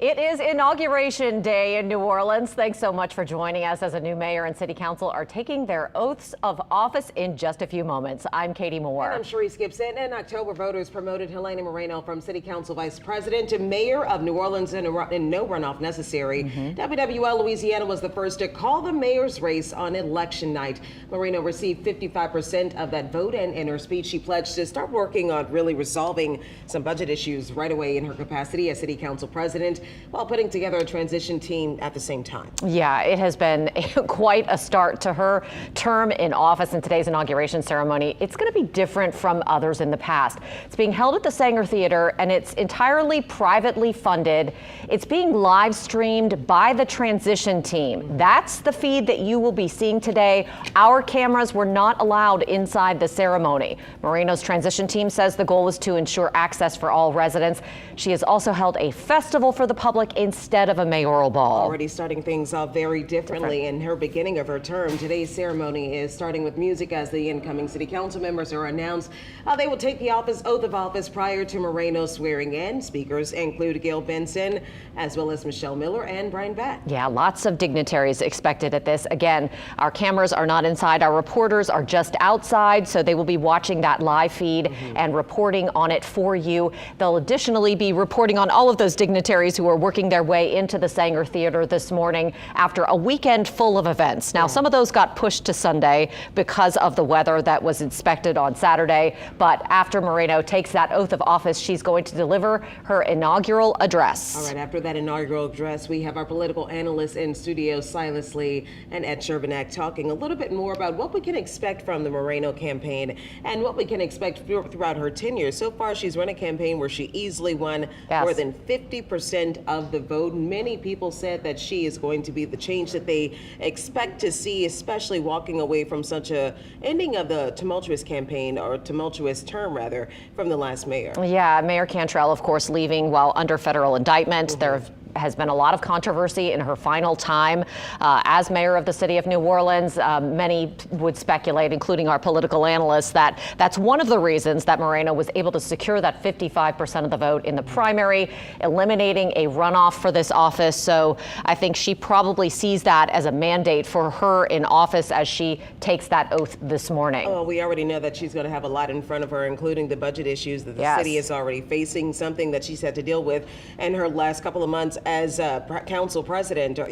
It is Inauguration Day in New Orleans. Thanks so much for joining us as a new mayor and city council are taking their oaths of office in just a few moments. I'm Katie Moore. And I'm Sharice Gibson. In October, voters promoted Helena Mareno from city council vice president to mayor of New Orleans in no runoff necessary. WWL Louisiana was the first to call the mayor's race on election night. Mareno received 55% of that vote, and in her speech, she pledged to start working on really resolving some budget issues right away in her capacity as city council president, while putting together a transition team at the same time. Yeah, it has been quite a start to her term in office, and today's inauguration ceremony, it's going to be different from others in the past. It's being held at the Sanger Theater, and it's entirely privately funded. It's being live streamed by the transition team. That's the feed that you will be seeing today. Our cameras were not allowed inside the ceremony. Mareno's transition team says the goal is to ensure access for all residents. She has also held a festival for the public instead of a mayoral ball. Already starting things off very differently in her beginning of her term. Today's ceremony is starting with music as the incoming city council members are announced. They will take the oath of office prior to Mareno swearing in. Speakers include Gail Benson, as well as Michelle Miller and Brian Batt. Yeah, lots of dignitaries expected at this. Again, our cameras are not inside. Our reporters are just outside, so they will be watching that live feed and reporting on it for you. They'll additionally be reporting on all of those dignitaries who are working their way into the Sanger Theater this morning after a weekend full of events. Now, some of those got pushed to Sunday because of the weather that was inspected on Saturday. But after Mareno takes that oath of office, she's going to deliver her inaugural address. All right, after that inaugural address, we have our political analysts in studio, Silas Lee and Ed Sherbanek, talking a little bit more about what we can expect from the Mareno campaign and what we can expect throughout her tenure. So far, she's run a campaign where she easily won more than 50% of the vote. Many people said that she is going to be the change that they expect to see, especially walking away from such a ending of the tumultuous campaign, or tumultuous term rather, from the last mayor. Yeah, Mayor Cantrell, of course, leaving while under federal indictment. There has been a lot of controversy in her final time as mayor of the city of New Orleans. Many would speculate, including our political analysts, that that's one of the reasons that Mareno was able to secure that 55% of the vote in the primary, eliminating a runoff for this office. So I think she probably sees that as a mandate for her in office as she takes that oath this morning. Oh, we already know that she's going to have a lot in front of her, including the budget issues that the city is already facing, something that she's had to deal with in her last couple of months as council president, or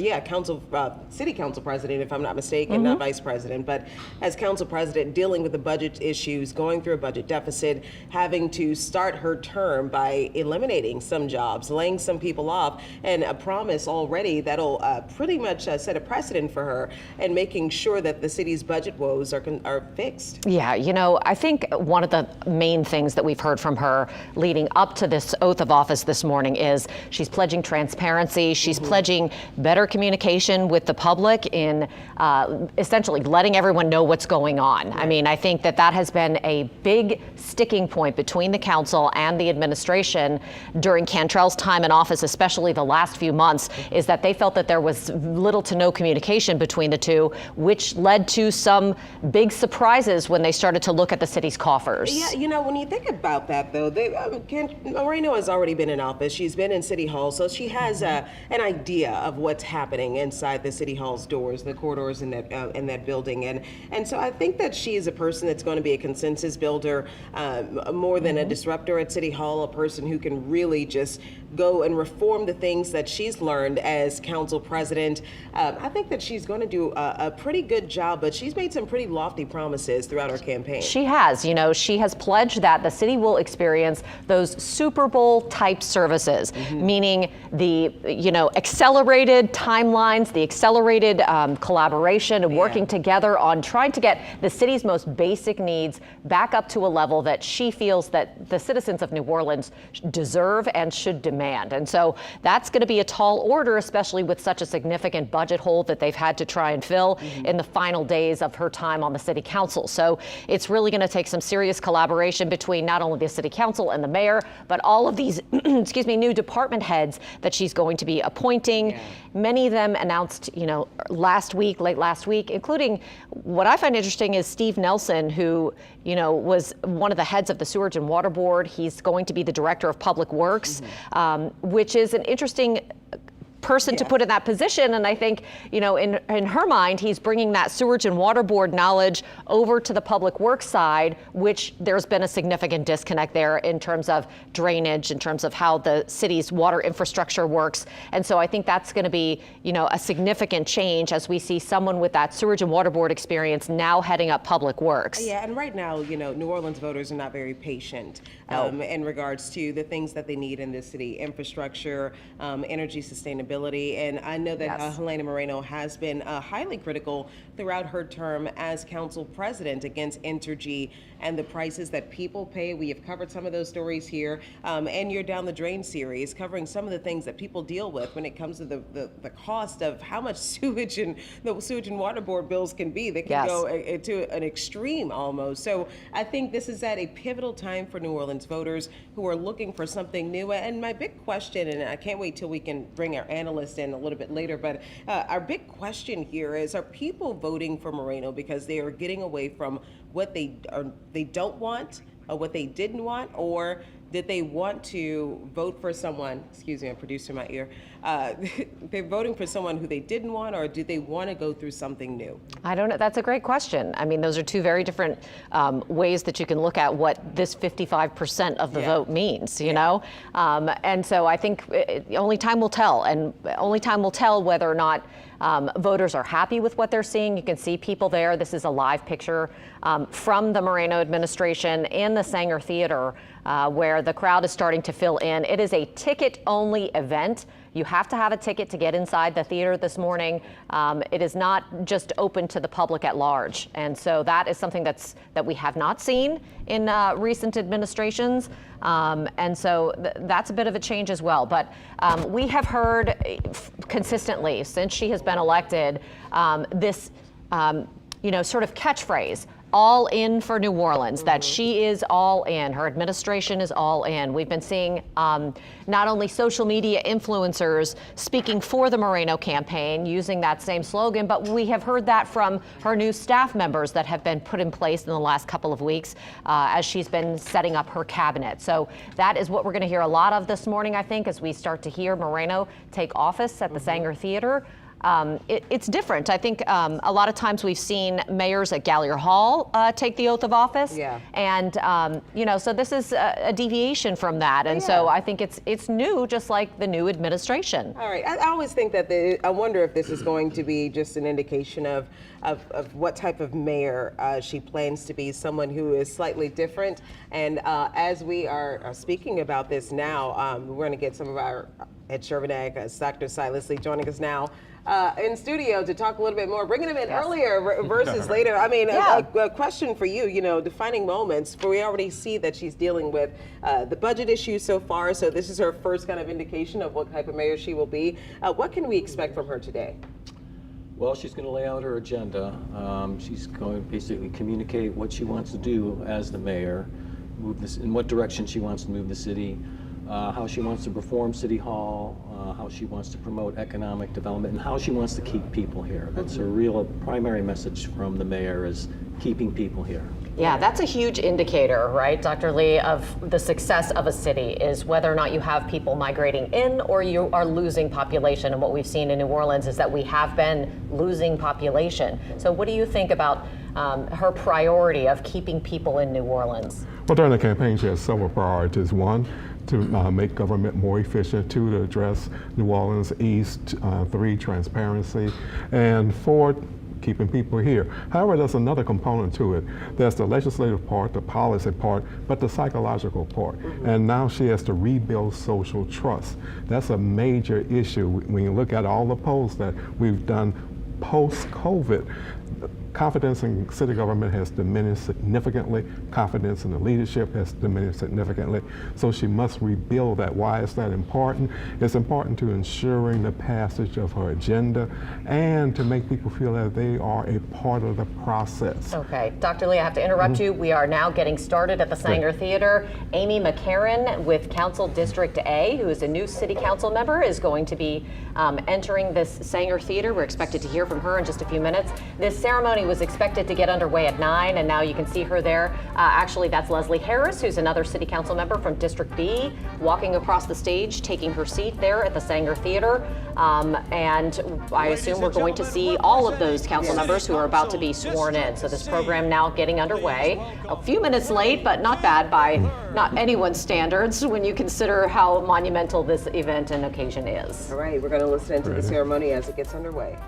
city council president, if I'm not mistaken, not vice president, but as council president, dealing with the budget issues, going through a budget deficit, having to start her term by eliminating some jobs, laying some people off, and a promise already that'll pretty much set a precedent for her and making sure that the city's budget woes are fixed. Yeah, you know, I think one of the main things that we've heard from her leading up to this oath of office this morning is she's pledging transparency. She's pledging better communication with the public in essentially letting everyone know what's going on. I mean, I think that has been a big sticking point between the council and the administration during Cantrell's time in office, especially the last few months, is that they felt that there was little to no communication between the two, which led to some big surprises when they started to look at the city's coffers. Yeah, you know, when you think about that, though, Mareno has already been in office. She's been in City Hall, so she has an idea of what's happening inside the City Hall's doors, the corridors in that building, and so I think that she is a person that's going to be a consensus builder more than a disruptor at City Hall, a person who can really just go and reform the things that she's learned as council president. I think that she's going to do a pretty good job, but she's made some pretty lofty promises throughout her campaign. She has. You know, she has pledged that the city will experience those Super Bowl type services, meaning the accelerated timelines, the accelerated collaboration and working together on trying to get the city's most basic needs back up to a level that she feels that the citizens of New Orleans deserve and should demand. And so that's going to be a tall order, especially with such a significant budget hole that they've had to try and fill in the final days of her time on the city council. So it's really going to take some serious collaboration between not only the city council and the mayor, but all of these new department heads that she's going to be appointing. Many of them announced, late last week, including what I find interesting is Steve Nelson, who, was one of the heads of the Sewage and Water Board. He's going to be the director of public works, which is an interesting person to put in that position. And I think, in her mind, he's bringing that sewage and water board knowledge over to the public works side, which there's been a significant disconnect there in terms of drainage, in terms of how the city's water infrastructure works. And so I think that's going to be, a significant change as we see someone with that sewage and water board experience now heading up public works. Yeah, and right now, New Orleans voters are not very patient in regards to the things that they need in this city: infrastructure, energy sustainability. And I know that Helena Mareno has been highly critical throughout her term as council president against Entergy and the prices that people pay. We have covered some of those stories here, and your Down the Drain series, covering some of the things that people deal with when it comes to the cost of how much sewage and water board bills can be. They can go to an extreme almost. So I think this is at a pivotal time for New Orleans voters who are looking for something new. And my big question, and I can't wait till we can bring our analyst in a little bit later, but our big question here is, are people voting for Mareno because they are getting away from what they don't want, or what they didn't want, or did they want to vote for someone, excuse me, I'm producing my ear, they're voting for someone who they didn't want, or do they want to go through something new? I don't know. That's a great question. I mean, those are two very different ways that you can look at what this 55% of the vote means, you know? And so I think only time will tell, and only time will tell whether or not voters are happy with what they're seeing. You can see people there. This is a live picture from the Mareno administration in the Sanger Theater, where the crowd is starting to fill in. It is a ticket-only event. You have to have a ticket to get inside the theater this morning. It is not just open to the public at large. And so that is something that we have not seen in recent administrations. And so that's a bit of a change as well. But we have heard consistently since she has been elected this sort of catchphrase, all in for New Orleans, that she is all in. Her administration is all in. We've been seeing not only social media influencers speaking for the Mareno campaign using that same slogan, but we have heard that from her new staff members that have been put in place in the last couple of weeks as she's been setting up her cabinet. So that is what we're going to hear a lot of this morning, I think, as we start to hear Mareno take office at the Sanger Theater. It's different. I think a lot of times we've seen mayors at Gallier Hall take the oath of office. Yeah. And, so this is a deviation from that. And so I think it's new, just like the new administration. All right. I always think that I wonder if this is going to be just an indication of what type of mayor she plans to be, someone who is slightly different. And as we are speaking about this now, we're going to get some of our Ed Shervanek, Dr. Silas Lee joining us now in studio to talk a little bit more, bringing him in earlier versus later. I mean, a question for you, defining moments, for we already see that she's dealing with the budget issues so far, so this is her first kind of indication of what type of mayor she will be. What can we expect from her today? Well, she's going to lay out her agenda. She's going to basically communicate what she wants to do as the mayor, move this in what direction she wants to move the city, how she wants to reform City Hall, how she wants to promote economic development, and how she wants to keep people here. That's her real primary message from the mayor, is keeping people here. Yeah, that's a huge indicator, right, Dr. Lee, of the success of a city, is whether or not you have people migrating in or you are losing population. And what we've seen in New Orleans is that we have been losing population. So what do you think about her priority of keeping people in New Orleans? Well, during the campaign, she has several priorities. One, to make government more efficient. Two, to address New Orleans East. Three, transparency. And four, keeping people here. However, there's another component to it. There's the legislative part, the policy part, but the psychological part. And now she has to rebuild social trust. That's a major issue. When you look at all the polls that we've done post-COVID, confidence in city government has diminished significantly. Confidence in the leadership has diminished significantly. So she must rebuild that. Why is that important? It's important to ensuring the passage of her agenda and to make people feel that they are a part of the process. Okay, Dr. Lee, I have to interrupt you. We are now getting started at the Sanger Theater. Amy McCarron with Council District A, who is a new city council member, is going to be entering this Sanger Theater. We're expected to hear from her in just a few minutes. This ceremony ceremony was expected to get underway at 9, and now you can see her there. Actually, that's Leslie Harris, who's another city council member from District B, walking across the stage, taking her seat there at the Sanger Theater. And I assume we're going to see all of those council members who are about to be sworn in. So this program now getting underway. A few minutes late, but not bad by not anyone's standards when you consider how monumental this event and occasion is. All right, we're going to listen into the ceremony as it gets underway.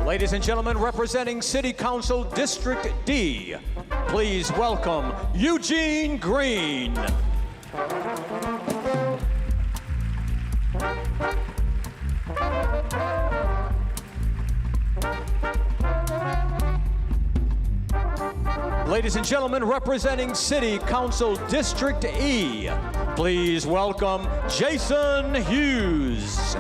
Ladies and gentlemen, representing City Council District D, please welcome Eugene Green. Ladies and gentlemen, representing City Council District E, please welcome Jason Hughes.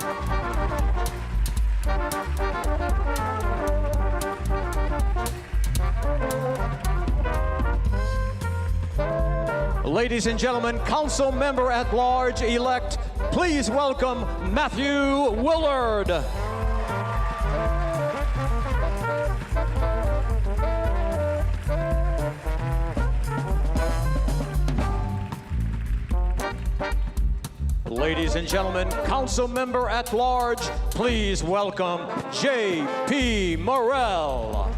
Ladies and gentlemen, Council Member at Large-elect, please welcome Matthew Willard. Ladies and gentlemen, Council Member at Large, please welcome J.P. Morrell.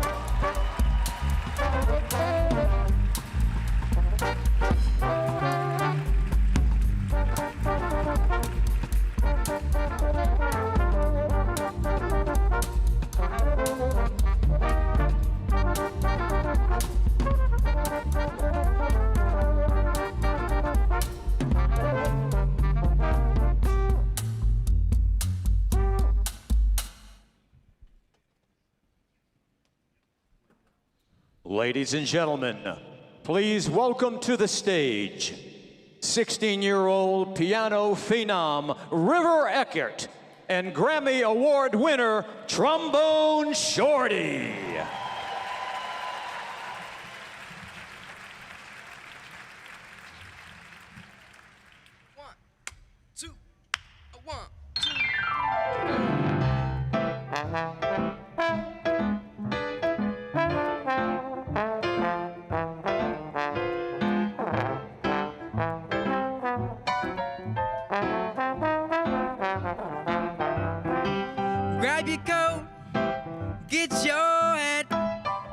Ladies and gentlemen, please welcome to the stage 16-year-old piano phenom River Eckert and Grammy Award winner Trombone Shorty. Grab your coat, get your hat,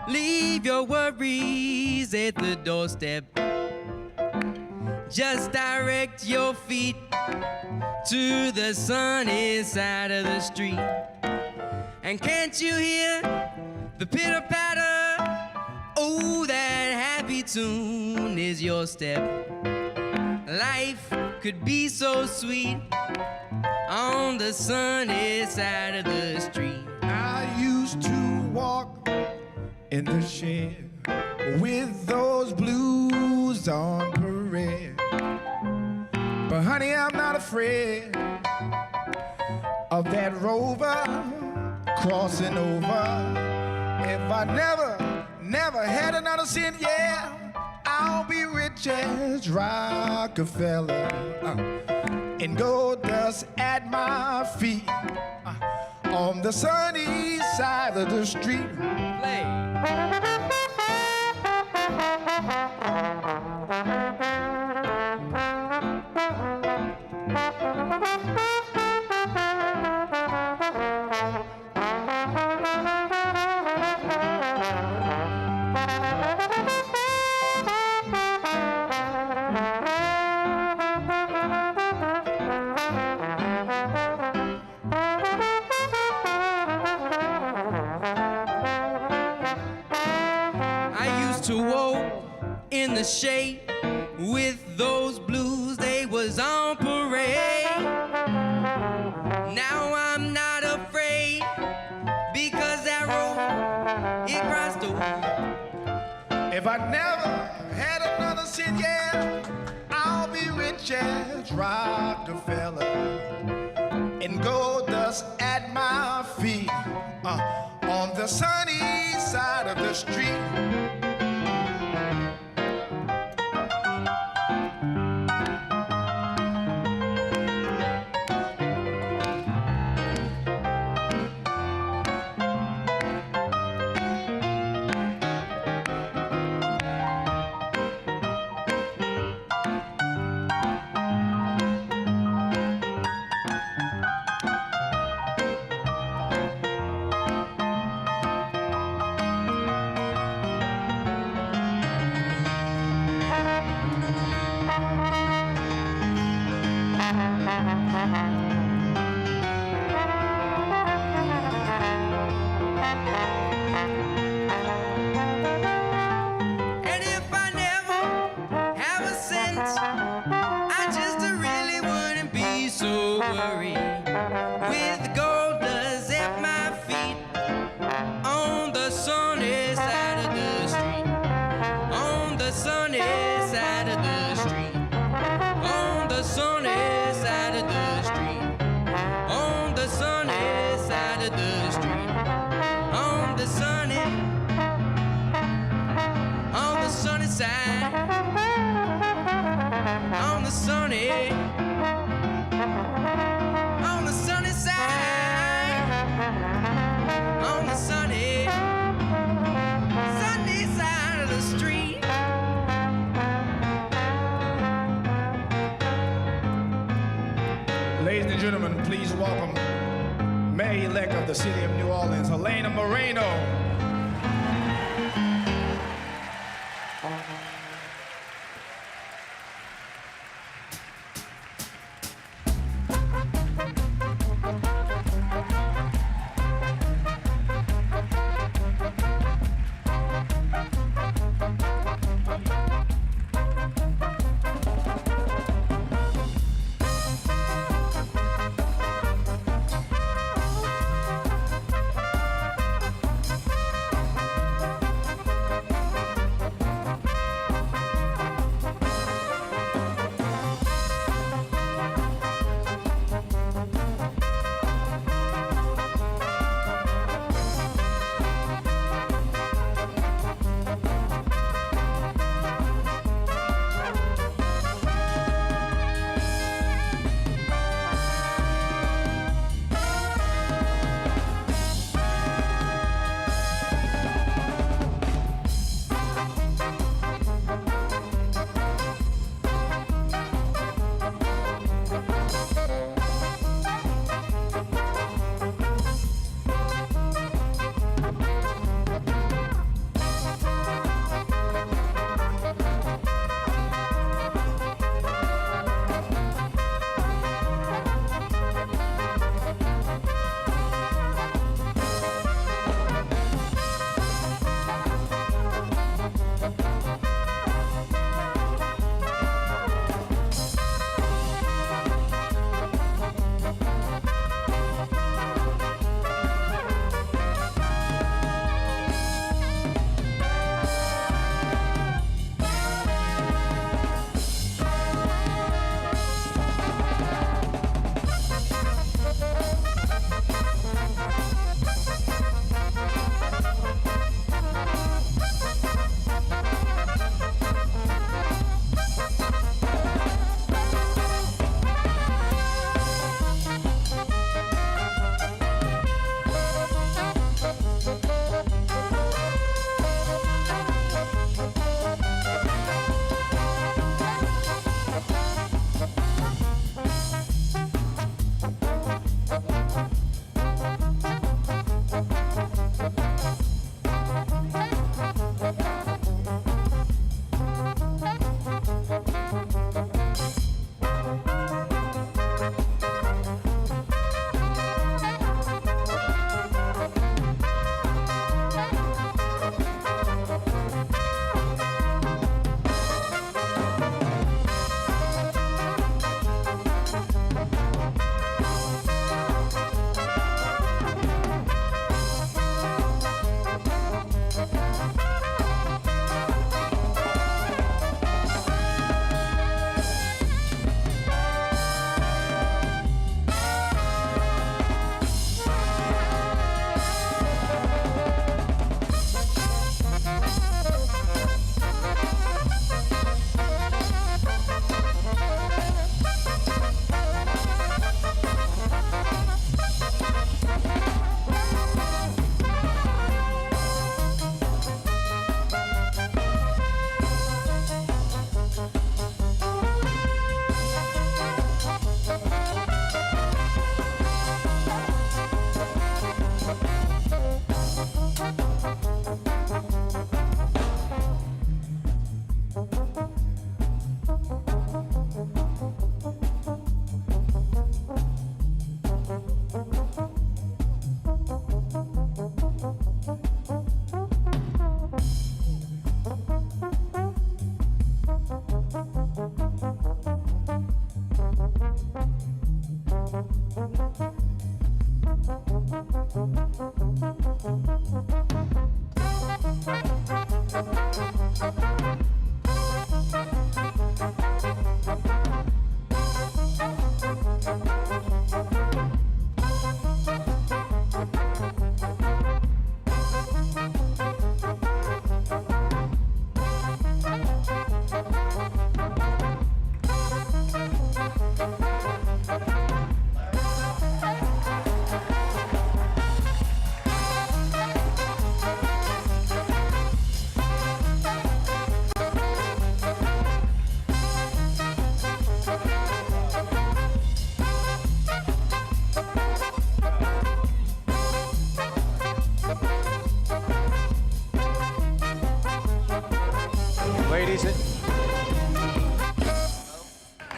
leave your worries at the doorstep. Just direct your feet to the sunny side of the street. And can't you hear the pitter-patter? Oh, that happy tune is your step. Life could be so sweet on the sunny side of the street. I used to walk in the shed with those blues on parade. But honey, I'm not afraid of that rover crossing over. If I never had another cent, yeah, I'll be rich as Rockefeller. And gold dust at my feet on the sunny side of the street. Play. In the shade with those blues, they was on parade. Now I'm not afraid because that road, it crossed over. If I never had another cent, yeah, I'll be rich as Rockefeller. And gold dust at my feet on the sunny side of the street. I just really wouldn't be so worried with the gold dust at my feet on the sunny side of the street, on the sunny side of the street, on the sunny side of the street, on the sunny side of the street, on the sunny side, on the sunny side, on the sunny side of the street. Ladies and gentlemen, please welcome Mayor-elect of the City of New Orleans, Helena Mareno.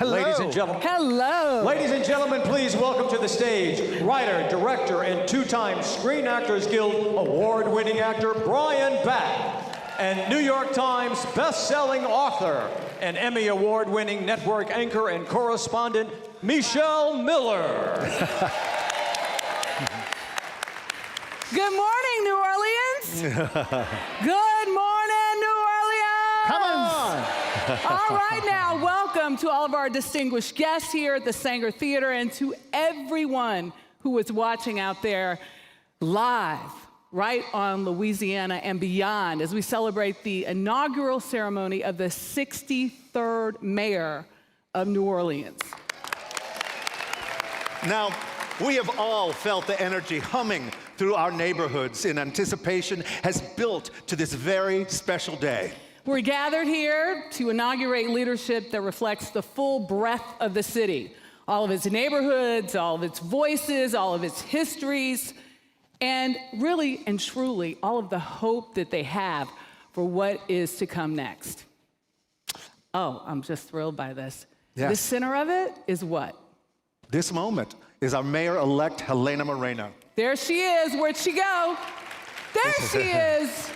Ladies and gentlemen. Hello. Ladies and gentlemen, please welcome to the stage writer, director, and two-time Screen Actors Guild award-winning actor Brian Back and New York Times best-selling author and Emmy award-winning network anchor and correspondent Michelle Miller. Good morning, New Orleans. Good morning, New Orleans. Come on. All right now, welcome to all of our distinguished guests here at the Sanger Theater and to everyone who is watching out there live, right on Louisiana and beyond as we celebrate the inaugural ceremony of the 63rd mayor of New Orleans. Now, we have all felt the energy humming through our neighborhoods in anticipation has built to this very special day. We're gathered here to inaugurate leadership that reflects the full breadth of the city, all of its neighborhoods, all of its voices, all of its histories, and really and truly all of the hope that they have for what is to come next. Oh, I'm just thrilled by this. Yes. The center of it is what? This moment is our mayor-elect, Helena Mareno. There she is. Where'd she go? There she is.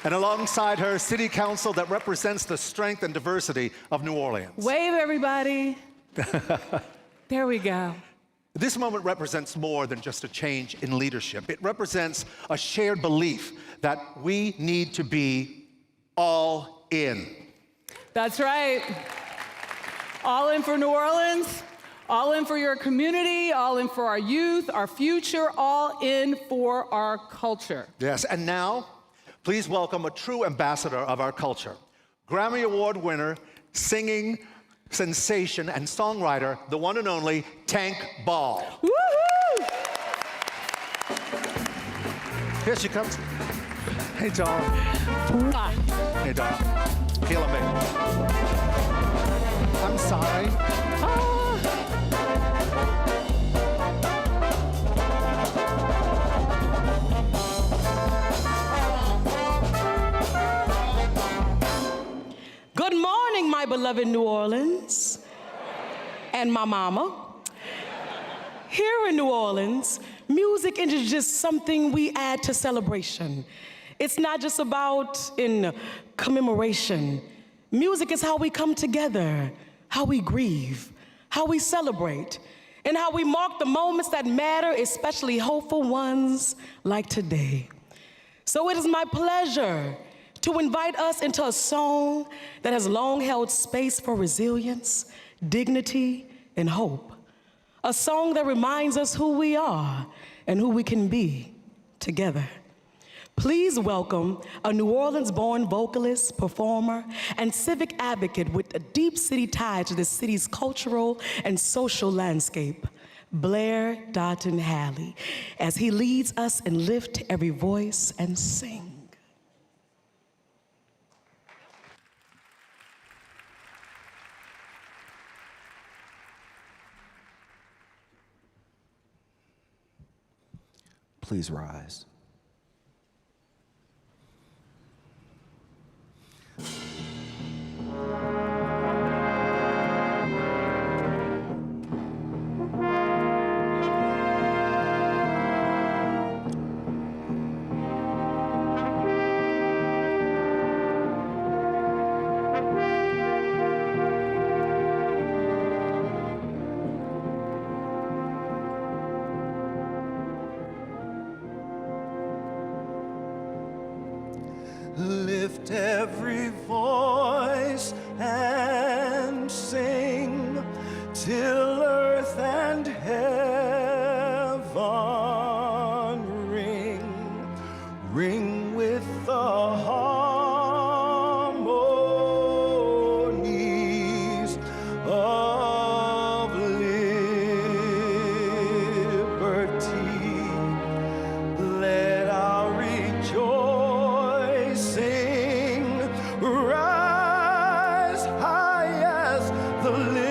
And alongside her, city council that represents the strength and diversity of New Orleans. Wave, everybody. There we go. This moment represents more than just a change in leadership. It represents a shared belief that we need to be all in. That's right. All in for New Orleans, all in for your community, all in for our youth, our future, all in for our culture. Yes, and now, please welcome a true ambassador of our culture, Grammy Award winner, singing sensation, and songwriter, the one and only Tank Ball. Woo-hoo! Here she comes. Hey, Dawn. Mwah. Hey, Dawn. Killing me. I'm sorry. Good morning, my beloved New Orleans and my mama. Here in New Orleans, music is just something we add to celebration. It's not just about in commemoration. Music is how we come together, how we grieve, how we celebrate, and how we mark the moments that matter, especially hopeful ones like today. So it is my pleasure to invite us into a song that has long held space for resilience, dignity, and hope. A song that reminds us who we are and who we can be together. Please welcome a New Orleans-born vocalist, performer, and civic advocate with a deep city tie to the city's cultural and social landscape, Blair Doughton Halley, as he leads us in Lift Every Voice and Sing. Please rise. Lift every voice and sing till earth and heaven ring with the harmonies of liberty. Let our rejoicing rise high as the listening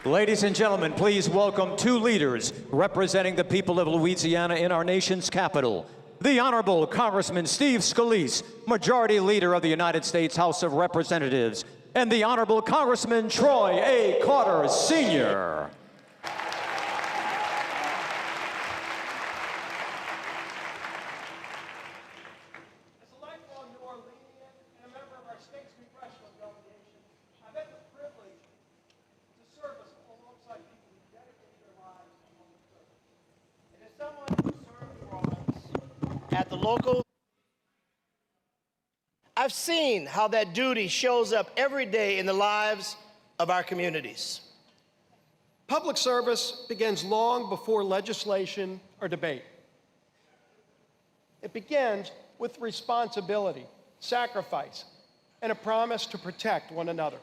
Ladies and gentlemen, please welcome two leaders representing the people of Louisiana in our nation's capital. The Honorable Congressman Steve Scalise, Majority Leader of the United States House of Representatives, and the Honorable Congressman Troy A. Carter, Sr. At the local, I've seen how that duty shows up every day in the lives of our communities. Public service begins long before legislation or debate. It begins with responsibility, sacrifice, and a promise to protect one another.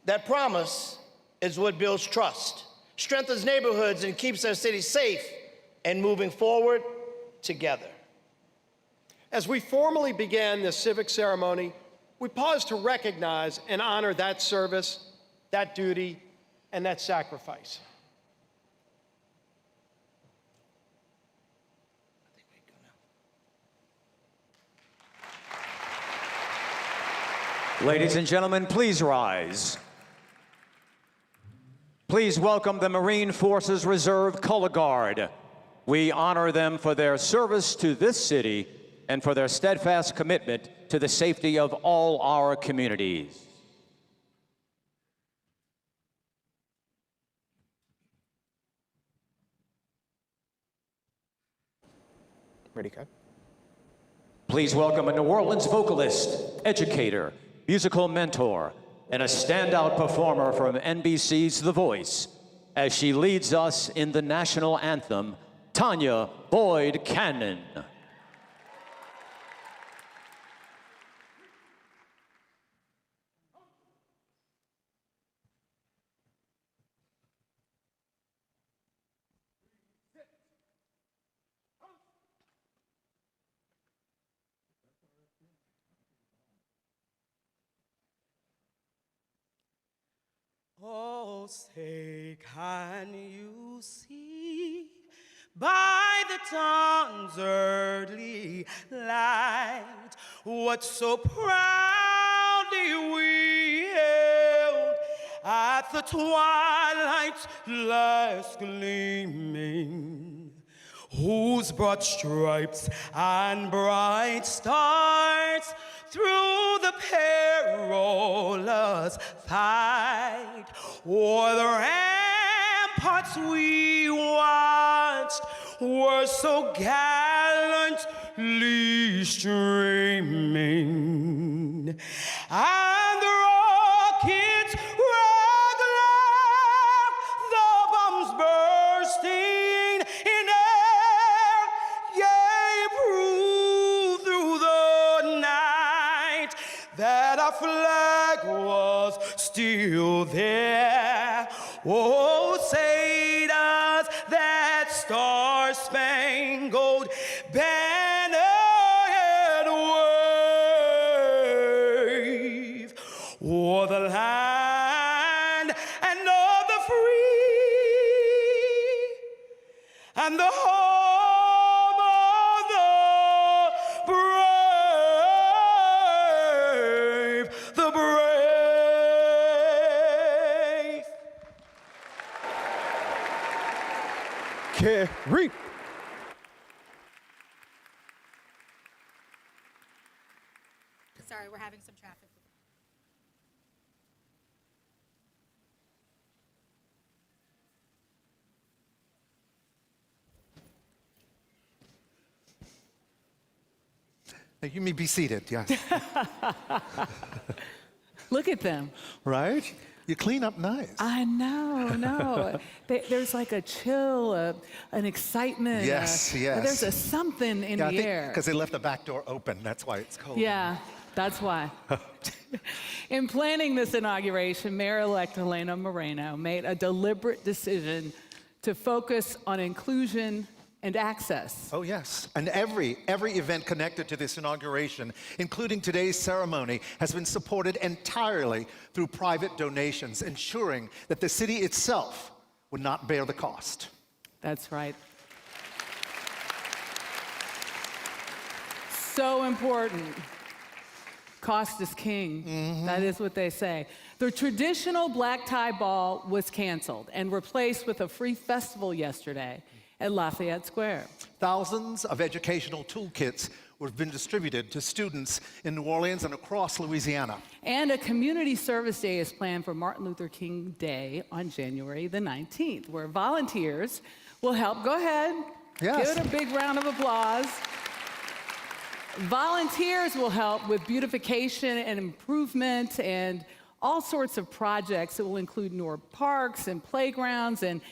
That promise is what builds trust, strengthens neighborhoods, and keeps our city safe and moving forward together. As we formally began this civic ceremony, we pause to recognize and honor that service, that duty, and that sacrifice. Ladies and gentlemen, please rise. Please welcome the Marine Forces Reserve Color Guard. We honor them for their service to this city and for their steadfast commitment to the safety of all our communities. Ready, cut? Please welcome a New Orleans vocalist, educator, musical mentor, and a standout performer from NBC's The Voice, as she leads us in the national anthem, Tanya Boyd Cannon. Oh, say, can you see by the dawn's early light what so proudly we hailed at the twilight's last gleaming, whose broad stripes and bright stars through the perilous fight o'er the ramparts we watched were so gallantly streaming, and the rockets regular, the bombs bursting in air, yea, prove through the night that our flag was still there. Oh, say does that star-spangled banner yet wave o'er the land and of the free and the home of the brave, Carrie. Sorry, we're having some traffic. Now, you may be seated, yes. Look at them. Right? You clean up nice. I know, no. There's like a chill, an excitement. Yes, yes. There's a something in the air. Because they left the back door open. That's why it's cold. Yeah, that's why. In planning this inauguration, Mayor-elect Helena Mareno made a deliberate decision to focus on inclusion and access. Oh, yes. And every event connected to this inauguration, including today's ceremony, has been supported entirely through private donations, ensuring that the city itself would not bear the cost. That's right. So important. Cost is king. Mm-hmm. That is what they say. The traditional black tie ball was canceled and replaced with a free festival yesterday at Lafayette Square. Thousands of educational toolkits have been distributed to students in New Orleans and across Louisiana. And a community service day is planned for Martin Luther King Day on January the 19th, where volunteers will help. Go ahead. Yes. Give it a big round of applause. Volunteers will help with beautification and improvement and all sorts of projects that will include newer parks and playgrounds and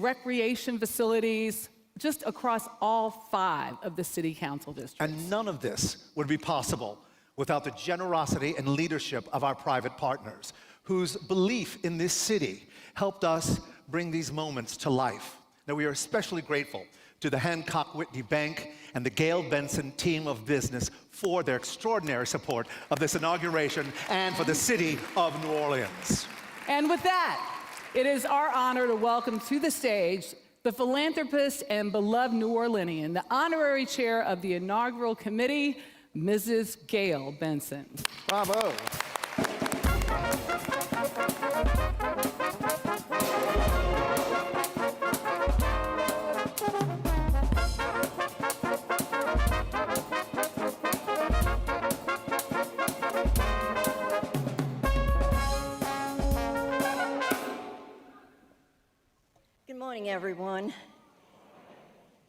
recreation facilities just across all 5 of the city council districts. And none of this would be possible without the generosity and leadership of our private partners, whose belief in this city helped us bring these moments to life. Now, we are especially grateful to the Hancock Whitney Bank and the Gail Benson team of business for their extraordinary support of this inauguration and for the city of New Orleans. And with that, it is our honor to welcome to the stage the philanthropist and beloved New Orleanian, the honorary chair of the inaugural committee, Mrs. Gail Benson. Bravo. Good morning, everyone.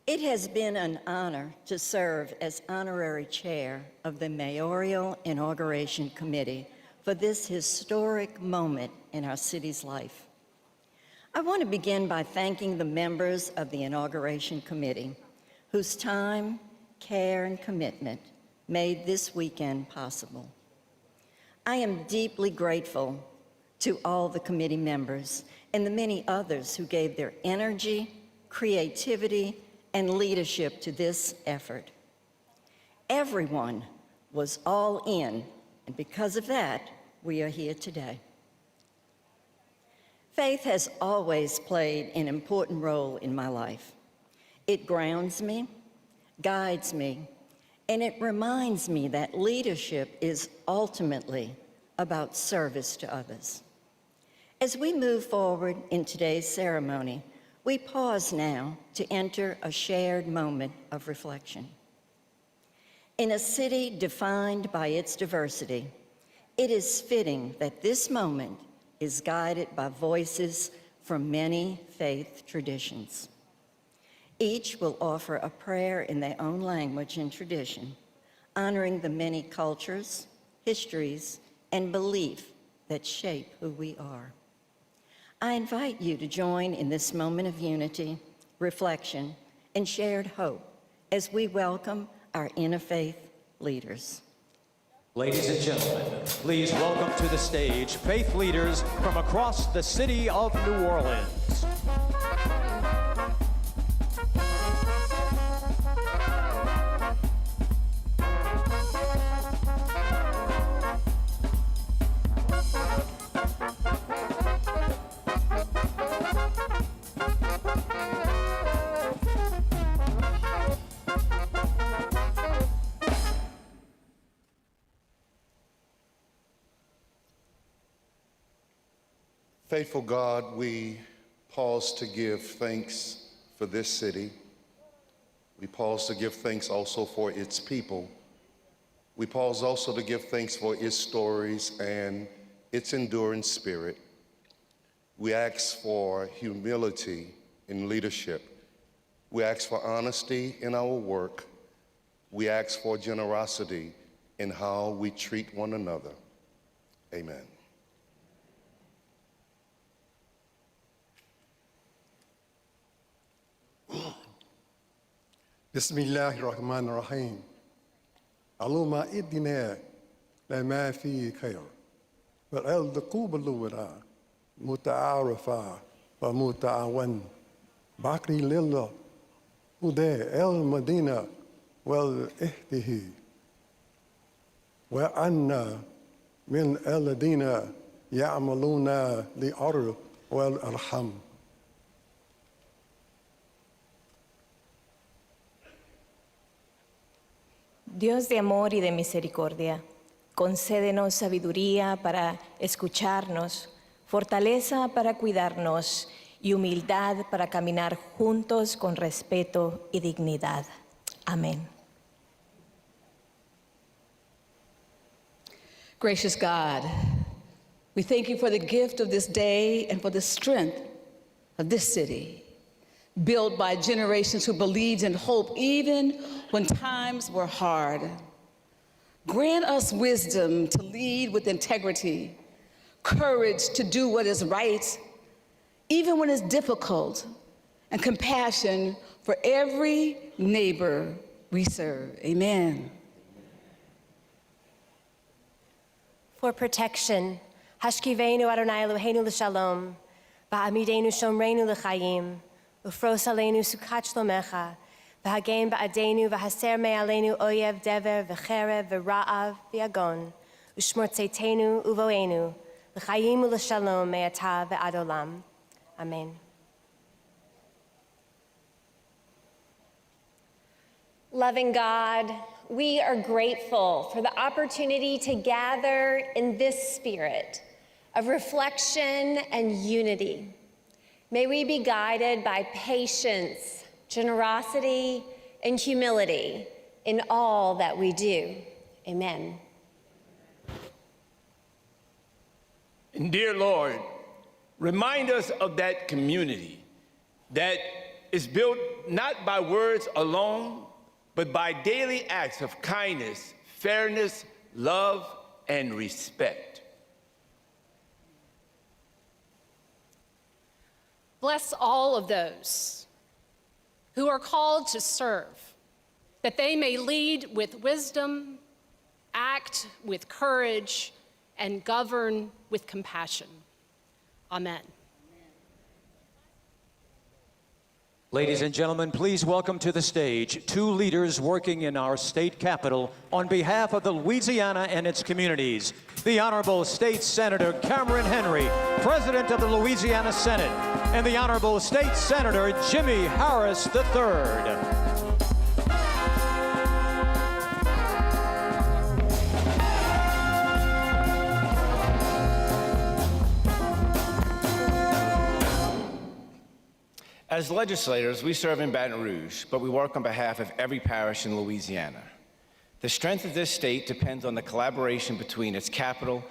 It has been an honor to serve as honorary chair of the Mayoral Inauguration Committee for this historic moment in our city's life. I want to begin by thanking the members of the Inauguration Committee whose time, care, and commitment made this weekend possible. I am deeply grateful to all the committee members and the many others who gave their energy, creativity, and leadership to this effort. Everyone was all in, and because of that, we are here today. Faith has always played an important role in my life. It grounds me, guides me, and it reminds me that leadership is ultimately about service to others. As we move forward in today's ceremony, we pause now to enter a shared moment of reflection. In a city defined by its diversity, it is fitting that this moment is guided by voices from many faith traditions. Each will offer a prayer in their own language and tradition, honoring the many cultures, histories, and beliefs that shape who we are. I invite you to join in this moment of unity, reflection, and shared hope as we welcome our interfaith leaders. Ladies and gentlemen, please welcome to the stage faith leaders from across the city of New Orleans. Faithful God, we pause to give thanks for this city. We pause to give thanks also for its people. We pause also to give thanks for its stories and its enduring spirit. We ask for humility in leadership. We ask for honesty in our work. We ask for generosity in how we treat one another. Amen. Bismillahirrahmanirrahim. Allahumma idina lama fi khair. Wal qubulura muta'arifa wa muta'awan. Bakri lillah وده المدينة والاهته وأن من الذين يعملون للأرض والأرحام. Dios de amor y de misericordia, concédenos sabiduría para escucharnos, fortaleza para cuidarnos y humildad para caminar juntos con respeto y dignidad. Amén. Gracious God, we thank you for the gift of this day and for the strength of this city, built by generations who believed in hope even when times were hard. Grant us wisdom to lead with integrity, courage to do what is right, even when it's difficult, and compassion for every neighbor we serve. Amen. For protection, Hashkivenu Adonai Eloheinu l'shalom, Ba'amidenu shomreinu l'chayim, Ufros aleinu sukat shlomecha, V'hagem ba'adenu v'haser me'aleinu oyev dever v'cherev v'ra'av v'yagon, Ushmor tzeitenu uvoenu, l'chayim u'l'shalom me'ata v'ad olam. Amen. Loving God, we are grateful for the opportunity to gather in this spirit of reflection and unity. May we be guided by patience, generosity, and humility in all that we do. Amen. And dear Lord, remind us of that community that is built not by words alone, but by daily acts of kindness, fairness, love, and respect. Bless all of those who are called to serve, that they may lead with wisdom, act with courage, and govern with compassion. Amen. Ladies and gentlemen, please welcome to the stage two leaders working in our state capitol on behalf of the Louisiana and its communities. The Honorable State Senator Cameron Henry, President of the Louisiana Senate, and the Honorable State Senator Jimmy Harris III. As legislators, we serve in Baton Rouge, but we work on behalf of every parish in Louisiana. The strength of this state depends on the collaboration between its capital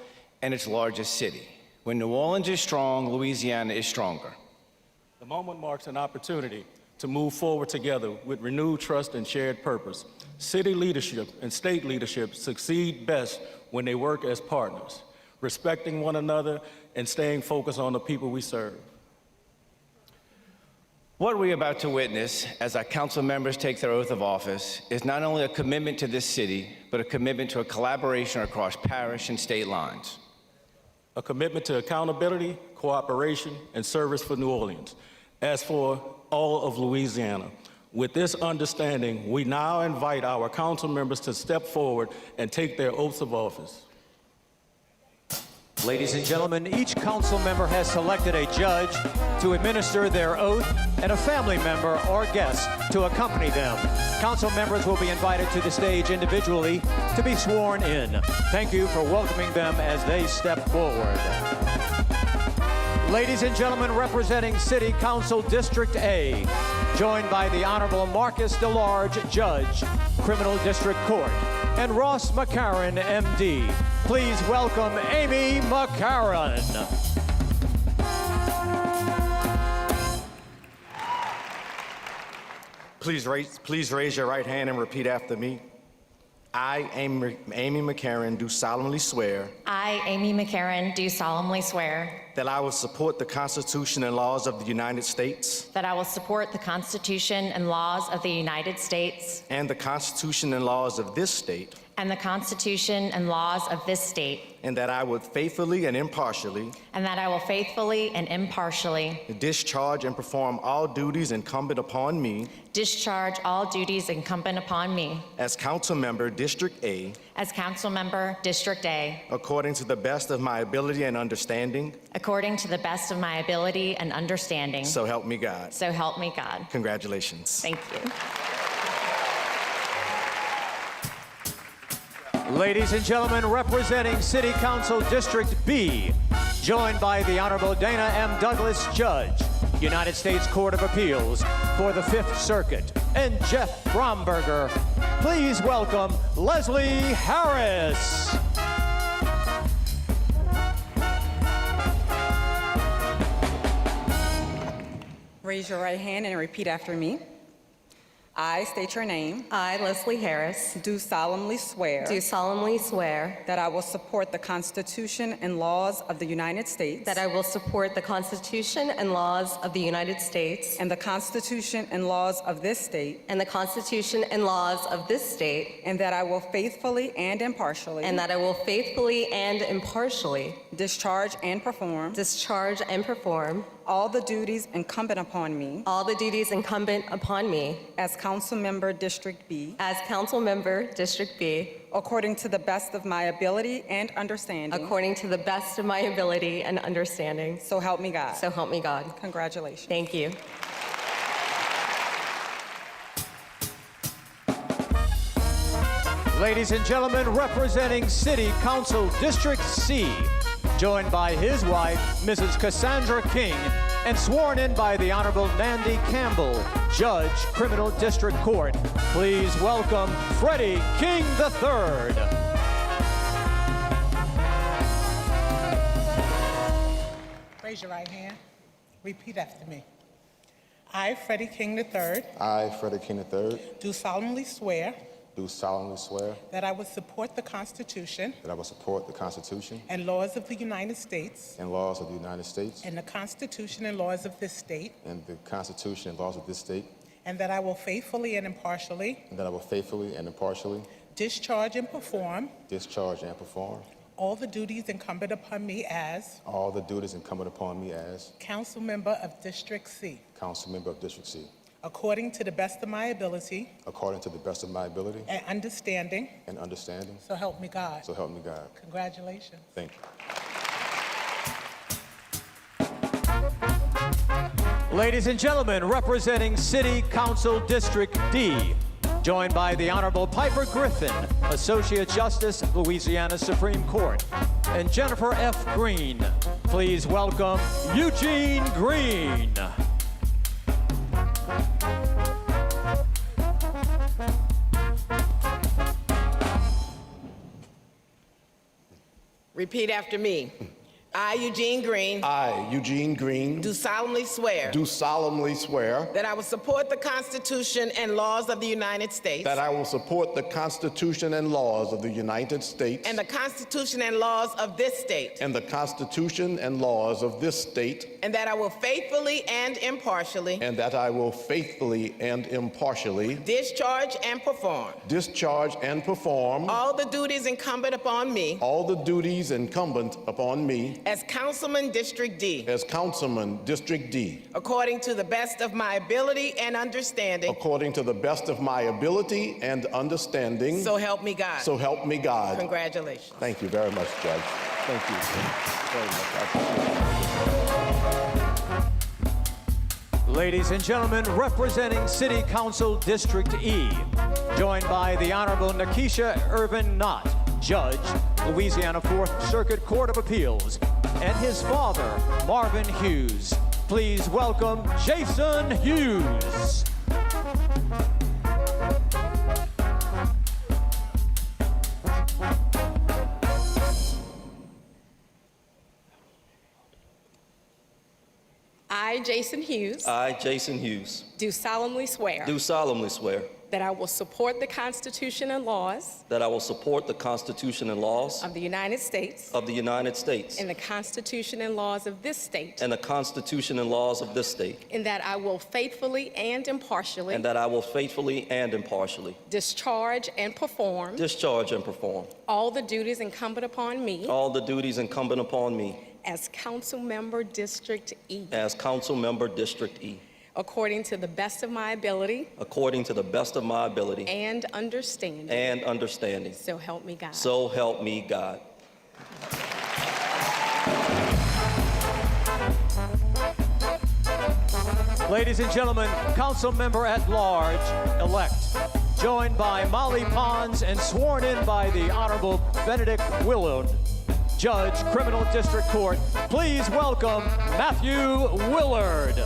and its largest city. When New Orleans is strong, Louisiana is stronger. The moment marks an opportunity to move forward together with renewed trust and shared purpose. City leadership and state leadership succeed best when they work as partners, respecting one another and staying focused on the people we serve. What we're about to witness as our council members take their oath of office is not only a commitment to this city, but a commitment to a collaboration across parish and state lines. A commitment to accountability, cooperation, and service for New Orleans. As for all of Louisiana, with this understanding, we now invite our council members to step forward and take their oaths of office. Ladies and gentlemen, each council member has selected a judge to administer their oath and a family member or guest to accompany them. Council members will be invited to the stage individually to be sworn in. Thank you for welcoming them as they step forward. Ladies and gentlemen, representing City Council District A, joined by the Honorable Marcus DeLarge, Judge, Criminal District Court, and Ross McCarron, MD. Please welcome Amy McCarron. Please raise your right hand and repeat after me. I, Amy McCarron, do solemnly swear. I, Amy McCarron, do solemnly swear. That I will support the Constitution and laws of the United States. That I will support the Constitution and laws of the United States. And the Constitution and laws of this state. and the Constitution and laws of this state, and that I would faithfully and impartially and that I will faithfully and impartially discharge and perform all duties incumbent upon me discharge all duties incumbent upon me as council member District A as council member District A, according to the best of my ability and understanding. according to the best of my ability and understanding. So help me God. So help me God. Congratulations. Thank you. Ladies and gentlemen, representing City Council District B, joined by the Honorable Dana M. Douglas, Judge, United States Court of Appeals for the Fifth Circuit, and Jeff Bromberger, please welcome Leslie Harris. Raise your right hand and repeat after me. I state your name. I, Leslie Harris, Do solemnly swear. do solemnly swear That I will support the Constitution and laws of the United States. that I will support the Constitution and laws of the United States And the Constitution and laws of this state. and the Constitution and laws of this state, And that I will faithfully and impartially. and that I will faithfully and impartially discharge and perform. All the duties incumbent upon me. As council member District B. According to the best of my ability and understanding. So help me God. So help me God. Congratulations. Thank you. Ladies and gentlemen, representing City Council District C, joined by his wife, Mrs. Cassandra King, and sworn in by the Honorable Mandy Campbell, Judge, Criminal District Court. Please welcome Freddie King III. Raise your right hand. Repeat after me. I, Freddie King III, I, Freddie King III, do solemnly swear do solemnly swear that I will support the Constitution that I will support the Constitution and laws of the United States and laws of the United States and the Constitution and laws of this state, and the Constitution and laws of this state, and that I will faithfully and impartially and that I will faithfully and impartially discharge and perform all the duties incumbent upon me as all the duties incumbent upon me as council member of District C, council member of District C, according to the best of my ability according to the best of my ability and understanding. So help me God. So help me God. Congratulations. Thank you. Ladies and gentlemen, representing City Council District D, joined by the Honorable Piper Griffin, Associate Justice, Louisiana Supreme Court, and Jennifer F. Green, please welcome Eugene Green. Repeat after me. I, Eugene Green, I, Eugene Green, do solemnly swear do solemnly swear that I will support the Constitution and laws of the United States that I will support the Constitution and laws of the United States and the Constitution and laws of this state, and the Constitution and laws of this state, and that I will faithfully and impartially discharge and perform all the duties incumbent upon me as Councilman District D, according to the best of my ability and understanding. So help me God. So help me God. Congratulations. Thank you very much, Judge. Thank you very much. I appreciate it. Ladies and gentlemen, representing City Council District E, joined by the Honorable Nakisha Irvin Knott, Judge, Louisiana Fourth Circuit Court of Appeals, and his father, Marvin Hughes. Please welcome Jason Hughes. I, Jason Hughes, I, Jason Hughes, do solemnly swear do solemnly swear that I will support the Constitution and laws that I will support the Constitution and laws of the United States of the United States and the Constitution and laws of this state, and the Constitution and laws of this state, and that I will faithfully and impartially and that I will faithfully and impartially discharge and perform all the duties incumbent upon me as Council Member District E, according to the best of my ability and understanding. So help me God. So help me God. Ladies and gentlemen, Council Member at Large-elect, joined by Molly Pons and sworn in by the Honorable Benedict Willard, Judge, Criminal District Court. Please welcome Matthew Willard.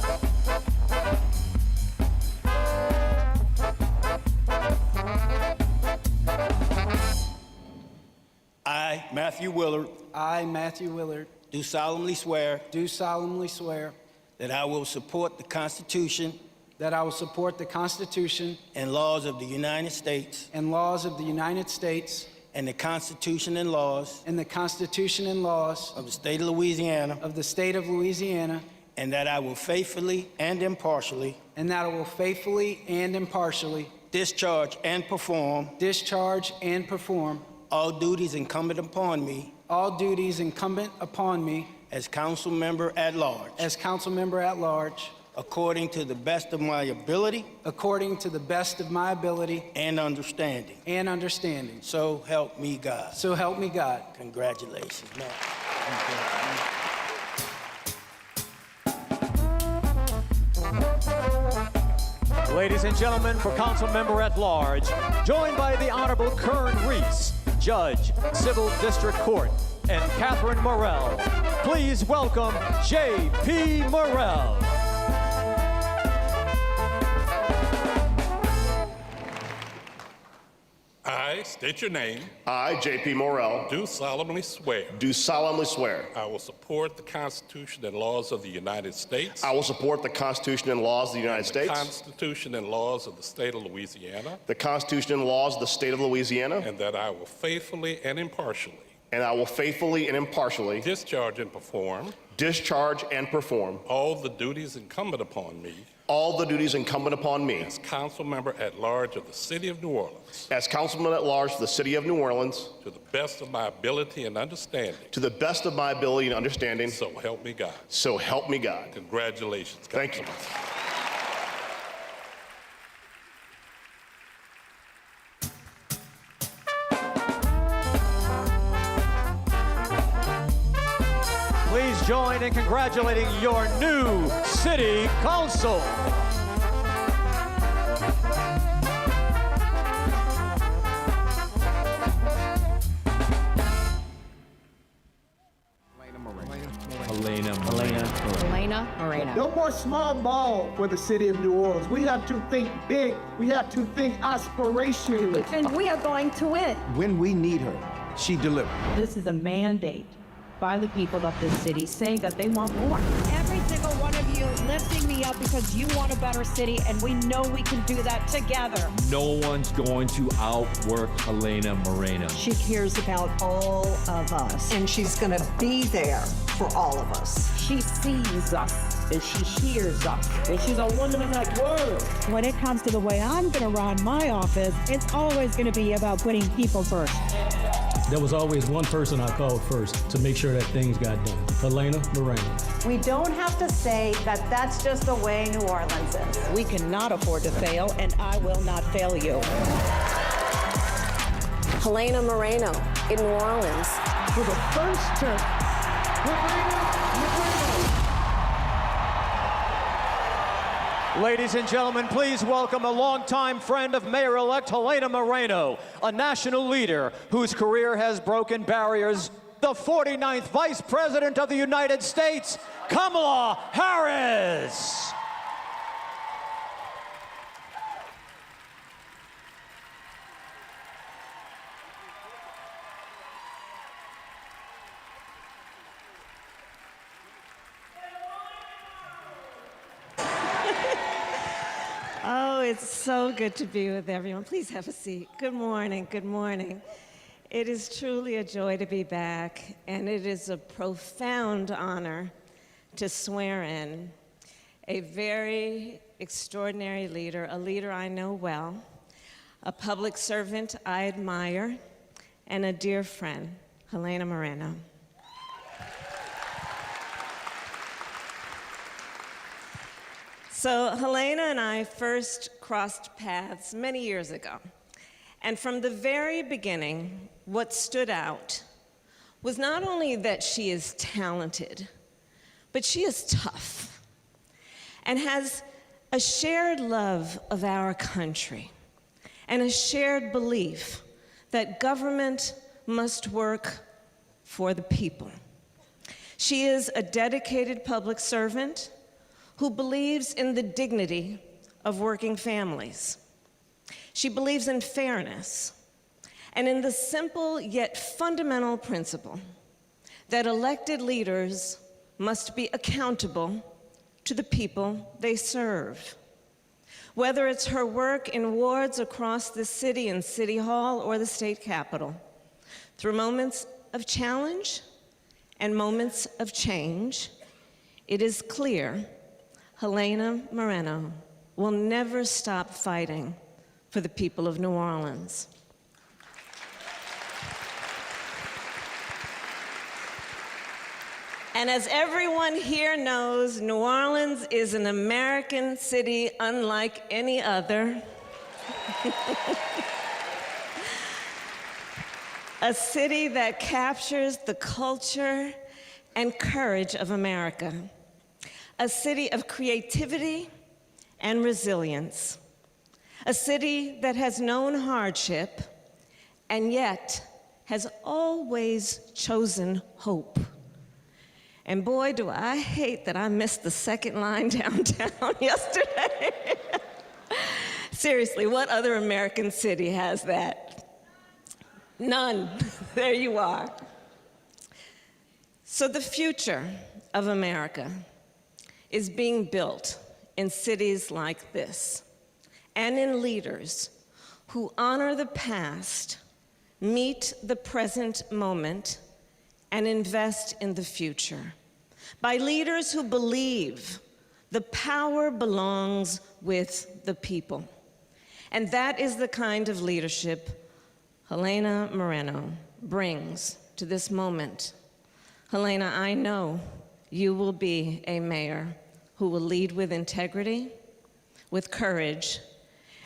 I, Matthew Willard. I, Matthew Willard. Do solemnly swear. Do solemnly swear. That I will support the Constitution. That I will support the Constitution. And laws of the United States. And laws of the United States. And the Constitution and laws. And the Constitution and laws. Of the state of Louisiana. Of the state of Louisiana. And that I will faithfully and impartially. And that I will faithfully and impartially. Discharge and perform. Discharge and perform. All duties incumbent upon me. All duties incumbent upon me. As Council Member at Large. As Council Member at Large. According to the best of my ability. According to the best of my ability. And understanding. And understanding. So help me God. So help me God. Congratulations, man. Ladies and gentlemen, for Council Member at Large, joined by the Honorable Kern Reese, Judge, Civil District Court, and Catherine Morell, please welcome J.P. Morell. I state your name. I, J.P. Morell. Do solemnly swear. Do solemnly swear. I will support the Constitution and laws of the United States. I will support the Constitution and laws of the United States. The Constitution and laws of the state of Louisiana. The Constitution and laws of the state of Louisiana. And that I will faithfully and impartially. And I will faithfully and impartially. Discharge and perform. Discharge and perform. All the duties incumbent upon me. All the duties incumbent upon me. As Council Member at Large of the City of New Orleans. As Councilman at Large for the City of New Orleans. To the best of my ability and understanding. To the best of my ability and understanding. So help me God. So help me God. Congratulations, Thank you. Please join in congratulating your new City Council. Elena Mareno. No more small ball for the city of New Orleans. We have to think big. We have to think aspirationally. And we are going to win. When we need her, she delivers. This is a mandate by the people of this city saying that they want more. Every single one of you lifting me up because you want a better city, and we know we can do that together. No one's going to outwork Elena Mareno. She cares about all of us, and she's going to be there for all of us. She sees us, and she hears us, and she's a woman of that word. When it comes to the way I'm going to run my office, it's always going to be about putting people first. There was always one person I called first to make sure that things got done. Elena Mareno. We don't have to say that that's just the way New Orleans is. We cannot afford to fail, and I will not fail you. Elena Mareno in New Orleans. For the first term, Ladies and gentlemen, please welcome a longtime friend of Mayor-elect Elena Mareno, a national leader whose career has broken barriers, the 49th Vice President of the United States, Kamala Harris. Oh, it's so good to be with everyone. Please have a seat. Good morning, good morning. It is truly a joy to be back, and it is a profound honor to swear in a very extraordinary leader, a leader I know well, a public servant I admire, and a dear friend, Helena Mareno. So Helena and I first crossed paths many years ago. And from the very beginning, what stood out was not only that she is talented, but she is tough and has a shared love of our country and a shared belief that government must work for the people. She is a dedicated public servant who believes in the dignity of working families. She believes in fairness and in the simple yet fundamental principle that elected leaders must be accountable to the people they serve. Whether it's her work in wards across the city in City Hall or the state capitol, through moments of challenge and moments of change, it is clear Helena Mareno will never stop fighting for the people of New Orleans. And as everyone here knows, New Orleans is an American city unlike any other. A city that captures the culture and courage of America. A city of creativity and resilience. A city that has known hardship and yet has always chosen hope. And boy, do I hate that I missed the second line downtown yesterday. Seriously, what other American city has that? None. There you are. So the future of America is being built in cities like this and in leaders who honor the past, meet the present moment, and invest in the future. By leaders who believe the power belongs with the people. And that is the kind of leadership Helena Mareno brings to this moment. Helena, I know you will be a mayor who will lead with integrity, with courage,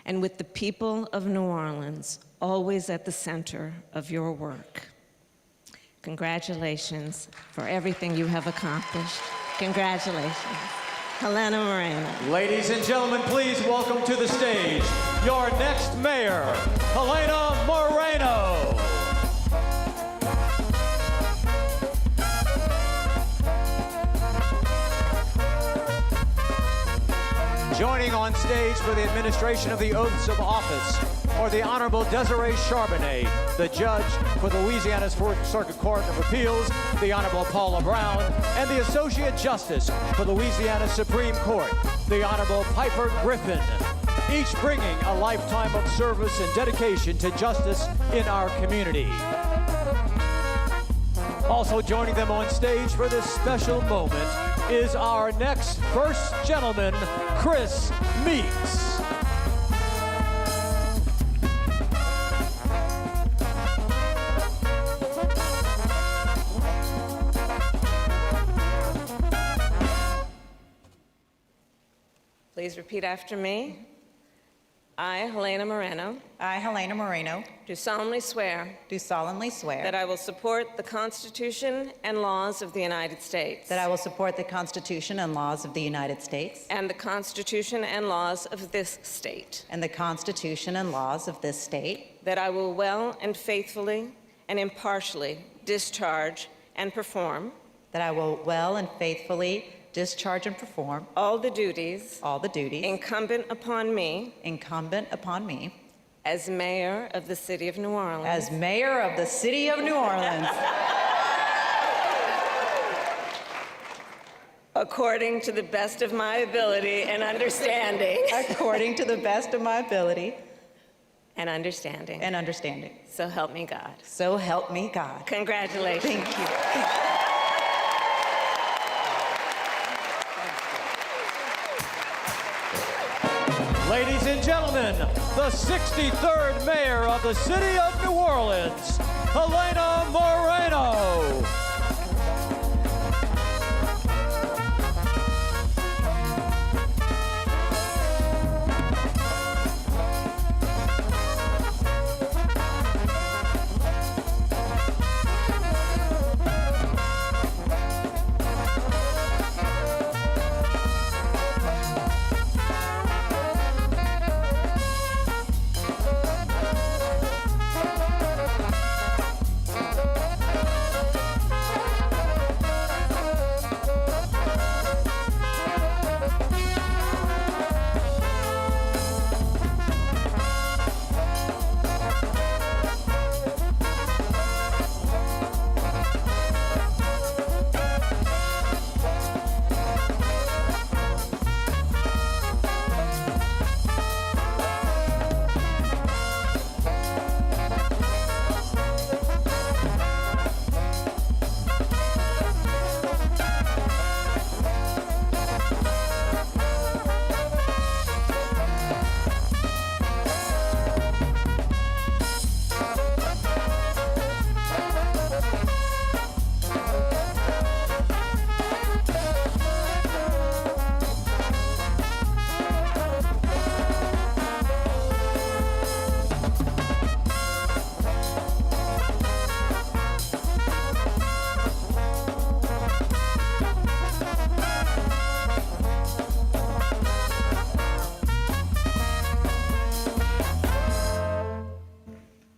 and with the people of New Orleans always at the center of your work. Congratulations for everything you have accomplished. Congratulations. Helena Mareno. Ladies and gentlemen, please welcome to the stage your next mayor, Helena Mareno. Joining on stage for the administration of the oaths of office are the Honorable Desiree Charbonnet, the judge for the Louisiana's Fourth Circuit Court of Appeals, the Honorable Paula Brown, and the Associate Justice for Louisiana Supreme Court, the Honorable Piper Griffin, each bringing a lifetime of service and dedication to justice in our community. Also joining them on stage for this special moment is our next First Gentleman, Chris Meeks. Please repeat after me. I, Helena Mareno. I, Helena Mareno. Do solemnly swear. Do solemnly swear. That I will support the Constitution and laws of the United States. That I will support the Constitution and laws of the United States. And the Constitution and laws of this state. And the Constitution and laws of this state. That I will well and faithfully and impartially discharge and perform. That I will well and faithfully discharge and perform all the duties incumbent upon me as mayor of the city of New Orleans. As mayor of the city of New Orleans. according to the best of my ability and understanding. according to the best of my ability And understanding. and understanding. So help me God. So help me God. Congratulations. Thank you. Ladies and gentlemen, the 63rd Mayor of the City of New Orleans, Helena Mareno.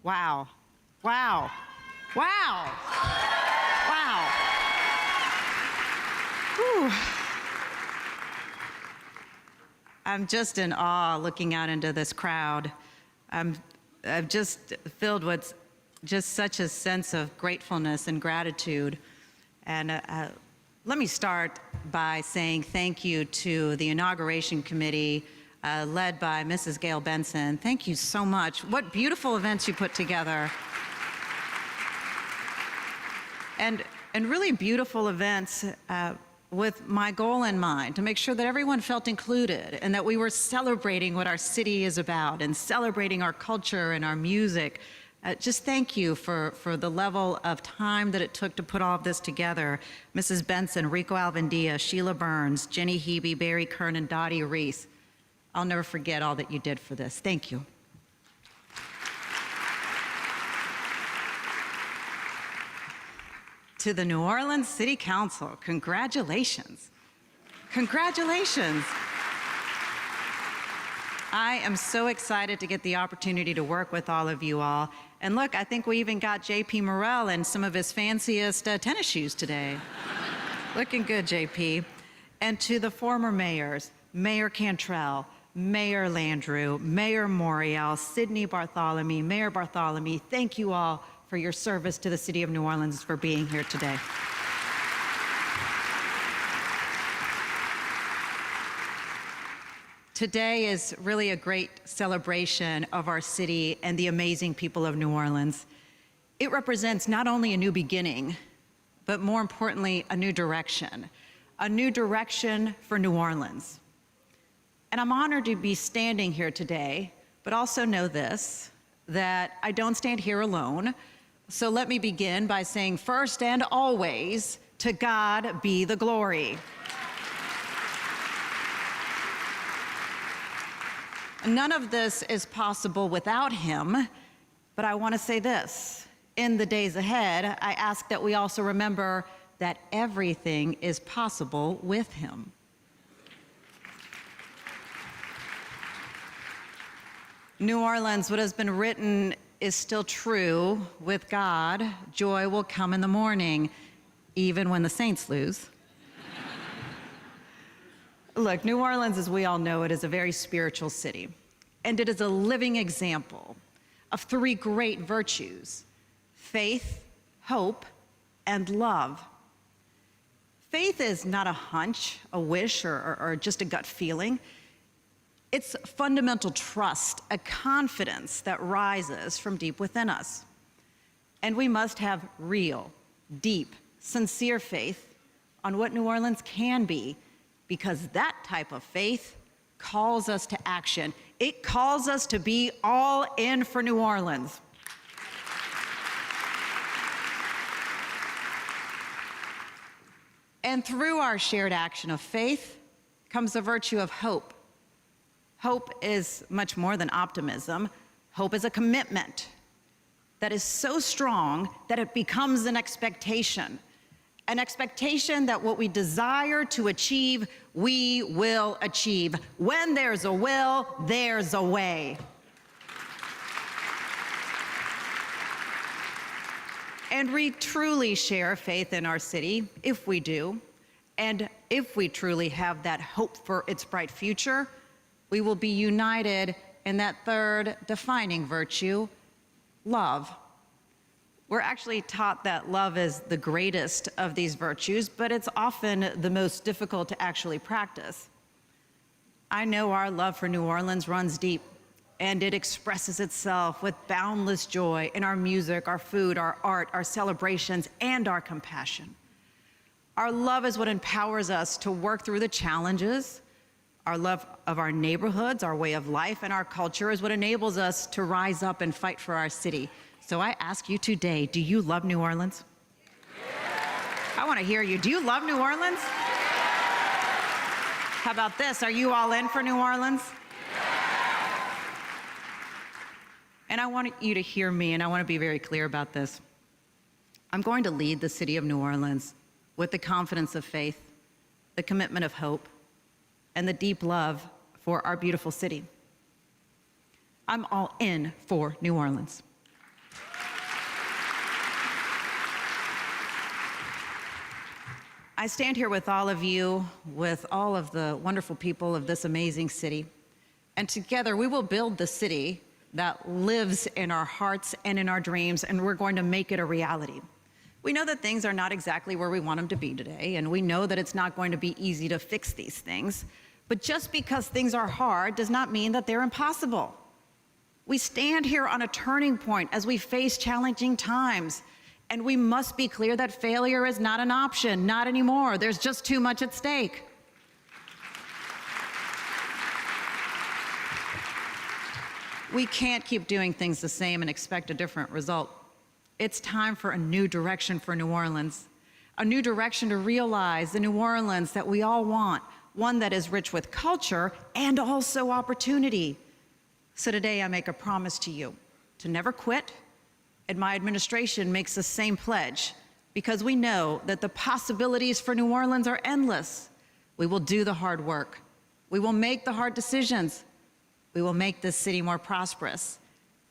Wow. Wow. Wow. Wow. Whew. I'm just in awe looking out into this crowd. I'm just filled with just such a sense of gratefulness and gratitude. And let me start by saying thank you to the Inauguration Committee, led by Mrs. Gail Benson. Thank you so much. What beautiful events you put together. And really beautiful events with my goal in mind, to make sure that everyone felt included and that we were celebrating what our city is about and celebrating our culture and our music. Just thank you for the level of time that it took to put all of this together. Mrs. Benson, Rico Alvendia, Sheila Burns, Jenny Hebe, Barry Kern, and Dottie Reese. I'll never forget all that you did for this. Thank you. To the New Orleans City Council, congratulations. Congratulations. I am so excited to get the opportunity to work with all of you all. And look, I think we even got JP Morrell in some of his fanciest tennis shoes today. Looking good, JP. And to the former mayors, Mayor Cantrell, Mayor Landrieu, Mayor Morial, Sidney Bartholomew, Mayor Bartholomew, thank you all for your service to the City of New Orleans, for being here today. Today is really a great celebration of our city and the amazing people of New Orleans. It represents not only a new beginning, but more importantly, a new direction for New Orleans. And I'm honored to be standing here today, but also know this, that I don't stand here alone. So let me begin by saying, first and always, to God be the glory. None of this is possible without him, but I want to say this. In the days ahead, I ask that we also remember that everything is possible with him. New Orleans, what has been written is still true. With God, joy will come in the morning, even when the Saints lose. Look, New Orleans, as we all know it, is a very spiritual city, and it is a living example of three great virtues: faith, hope, and love. Faith is not a hunch, a wish, or just a gut feeling. It's fundamental trust, a confidence that rises from deep within us. And we must have real, deep, sincere faith on what New Orleans can be, because that type of faith calls us to action. It calls us to be all in for New Orleans. And through our shared action of faith comes the virtue of hope. Hope is much more than optimism. Hope is a commitment that is so strong that it becomes an expectation that what we desire to achieve, we will achieve. When there's a will, there's a way. And we truly share faith in our city, if we do, and if we truly have that hope for its bright future, we will be united in that third defining virtue, love. We're actually taught that love is the greatest of these virtues, but it's often the most difficult to actually practice. I know our love for New Orleans runs deep, and it expresses itself with boundless joy in our music, our food, our art, our celebrations, and our compassion. Our love is what empowers us to work through the challenges. Our love of our neighborhoods, our way of life, and our culture is what enables us to rise up and fight for our city. So I ask you today, do you love New Orleans? I want to hear you. Do you love New Orleans? How about this? Are you all in for New Orleans? And I want you to hear me, and I want to be very clear about this. I'm going to lead the city of New Orleans with the confidence of faith, the commitment of hope, and the deep love for our beautiful city. I'm all in for New Orleans. I stand here with all of you, with all of the wonderful people of this amazing city, and together we will build the city that lives in our hearts and in our dreams, and we're going to make it a reality. We know that things are not exactly where we want them to be today, and we know that it's not going to be easy to fix these things, but just because things are hard does not mean that they're impossible. We stand here on a turning point as we face challenging times, and we must be clear that failure is not an option, not anymore. There's just too much at stake. We can't keep doing things the same and expect a different result. It's time for a new direction for New Orleans, a new direction to realize the New Orleans that we all want, one that is rich with culture and also opportunity. So today I make a promise to you to never quit, and my administration makes the same pledge, because we know that the possibilities for New Orleans are endless. We will do the hard work. We will make the hard decisions. We will make this city more prosperous,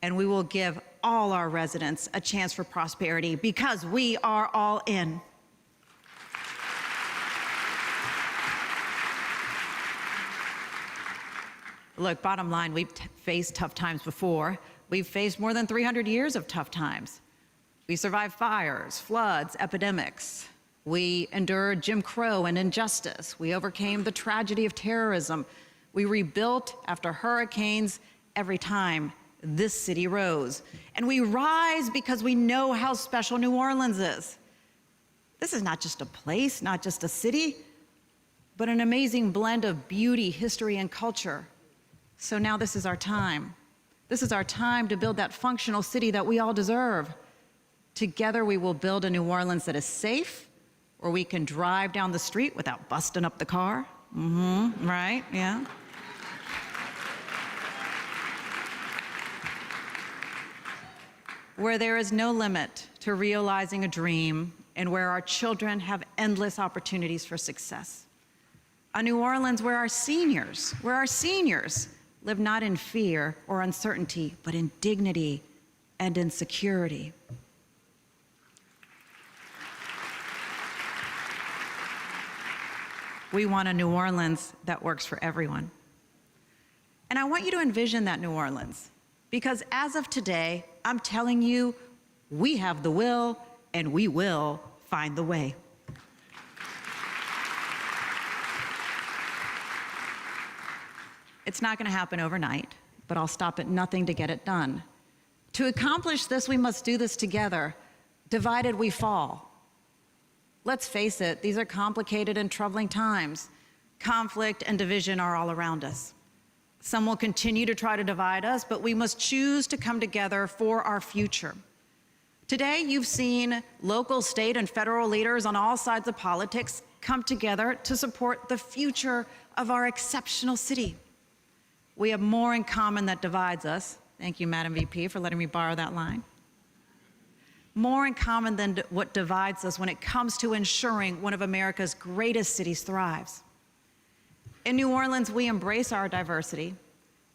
and we will give all our residents a chance for prosperity, because we are all in. Look, bottom line, we've faced tough times before. We've faced more than 300 years of tough times. We survived fires, floods, epidemics. We endured Jim Crow and injustice. We overcame the tragedy of terrorism. We rebuilt after hurricanes every time this city rose. And we rise because we know how special New Orleans is. This is not just a place, not just a city, but an amazing blend of beauty, history, and culture. So now this is our time. This is our time to build that functional city that we all deserve. Together we will build a New Orleans that is safe, where we can drive down the street without busting up the car. Right, yeah. Where there is no limit to realizing a dream, and where our children have endless opportunities for success. A New Orleans where our seniors live not in fear or uncertainty, but in dignity and in security. We want a New Orleans that works for everyone. And I want you to envision that New Orleans, because as of today, I'm telling you, we have the will, and we will find the way. It's not going to happen overnight, but I'll stop at nothing to get it done. To accomplish this, we must do this together. Divided, we fall. Let's face it, these are complicated and troubling times. Conflict and division are all around us. Some will continue to try to divide us, but we must choose to come together for our future. Today, you've seen local, state, and federal leaders on all sides of politics come together to support the future of our exceptional city. We have more in common that divides us. Thank you, Madam VP, for letting me borrow that line. More in common than what divides us when it comes to ensuring one of America's greatest cities thrives. In New Orleans, we embrace our diversity,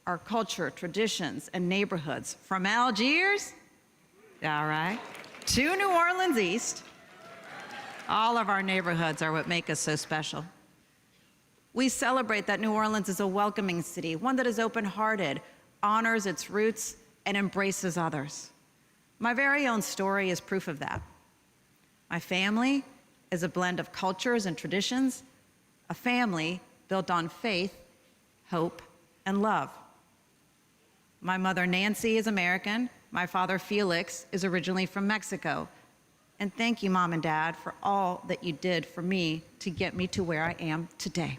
our culture, traditions, and neighborhoods, from Algiers, all right, to New Orleans East. All of our neighborhoods are what make us so special. We celebrate that New Orleans is a welcoming city, one that is open-hearted, honors its roots, and embraces others. My very own story is proof of that. My family is a blend of cultures and traditions, a family built on faith, hope, and love. My mother, Nancy, is American. My father, Felix, is originally from Mexico. And thank you, Mom and Dad, for all that you did for me to get me to where I am today.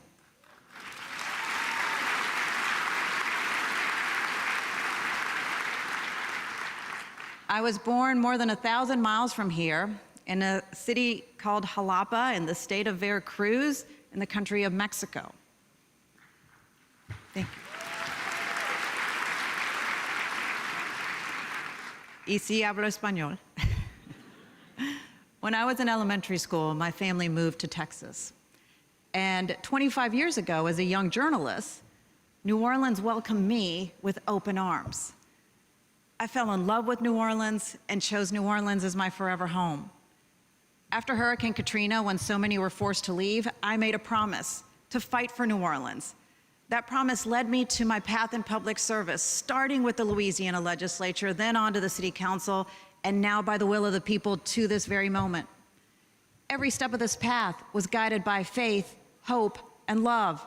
I was born more than 1,000 miles from here in a city called Jalapa in the state of Veracruz in the country of Mexico. Thank you. Y sí hablo español. When I was in elementary school, my family moved to Texas. And 25 years ago, as a young journalist, New Orleans welcomed me with open arms. I fell in love with New Orleans and chose New Orleans as my forever home. After Hurricane Katrina, when so many were forced to leave, I made a promise to fight for New Orleans. That promise led me to my path in public service, starting with the Louisiana legislature, then on to the city council, and now by the will of the people to this very moment. Every step of this path was guided by faith, hope, and love.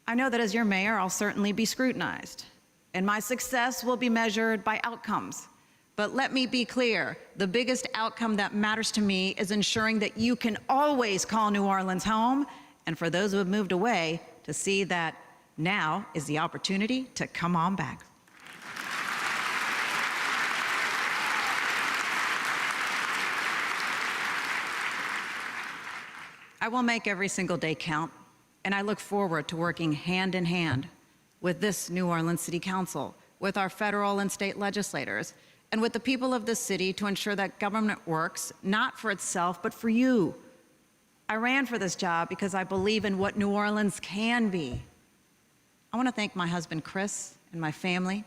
I know that as your mayor, I'll certainly be scrutinized, and my success will be measured by outcomes. But let me be clear, the biggest outcome that matters to me is ensuring that you can always call New Orleans home, and for those who have moved away, to see that now is the opportunity to come on back. I will make every single day count, and I look forward to working hand in hand with this New Orleans City Council, with our federal and state legislators, and with the people of this city to ensure that government works not for itself, but for you. I ran for this job because I believe in what New Orleans can be. I want to thank my husband, Chris, and my family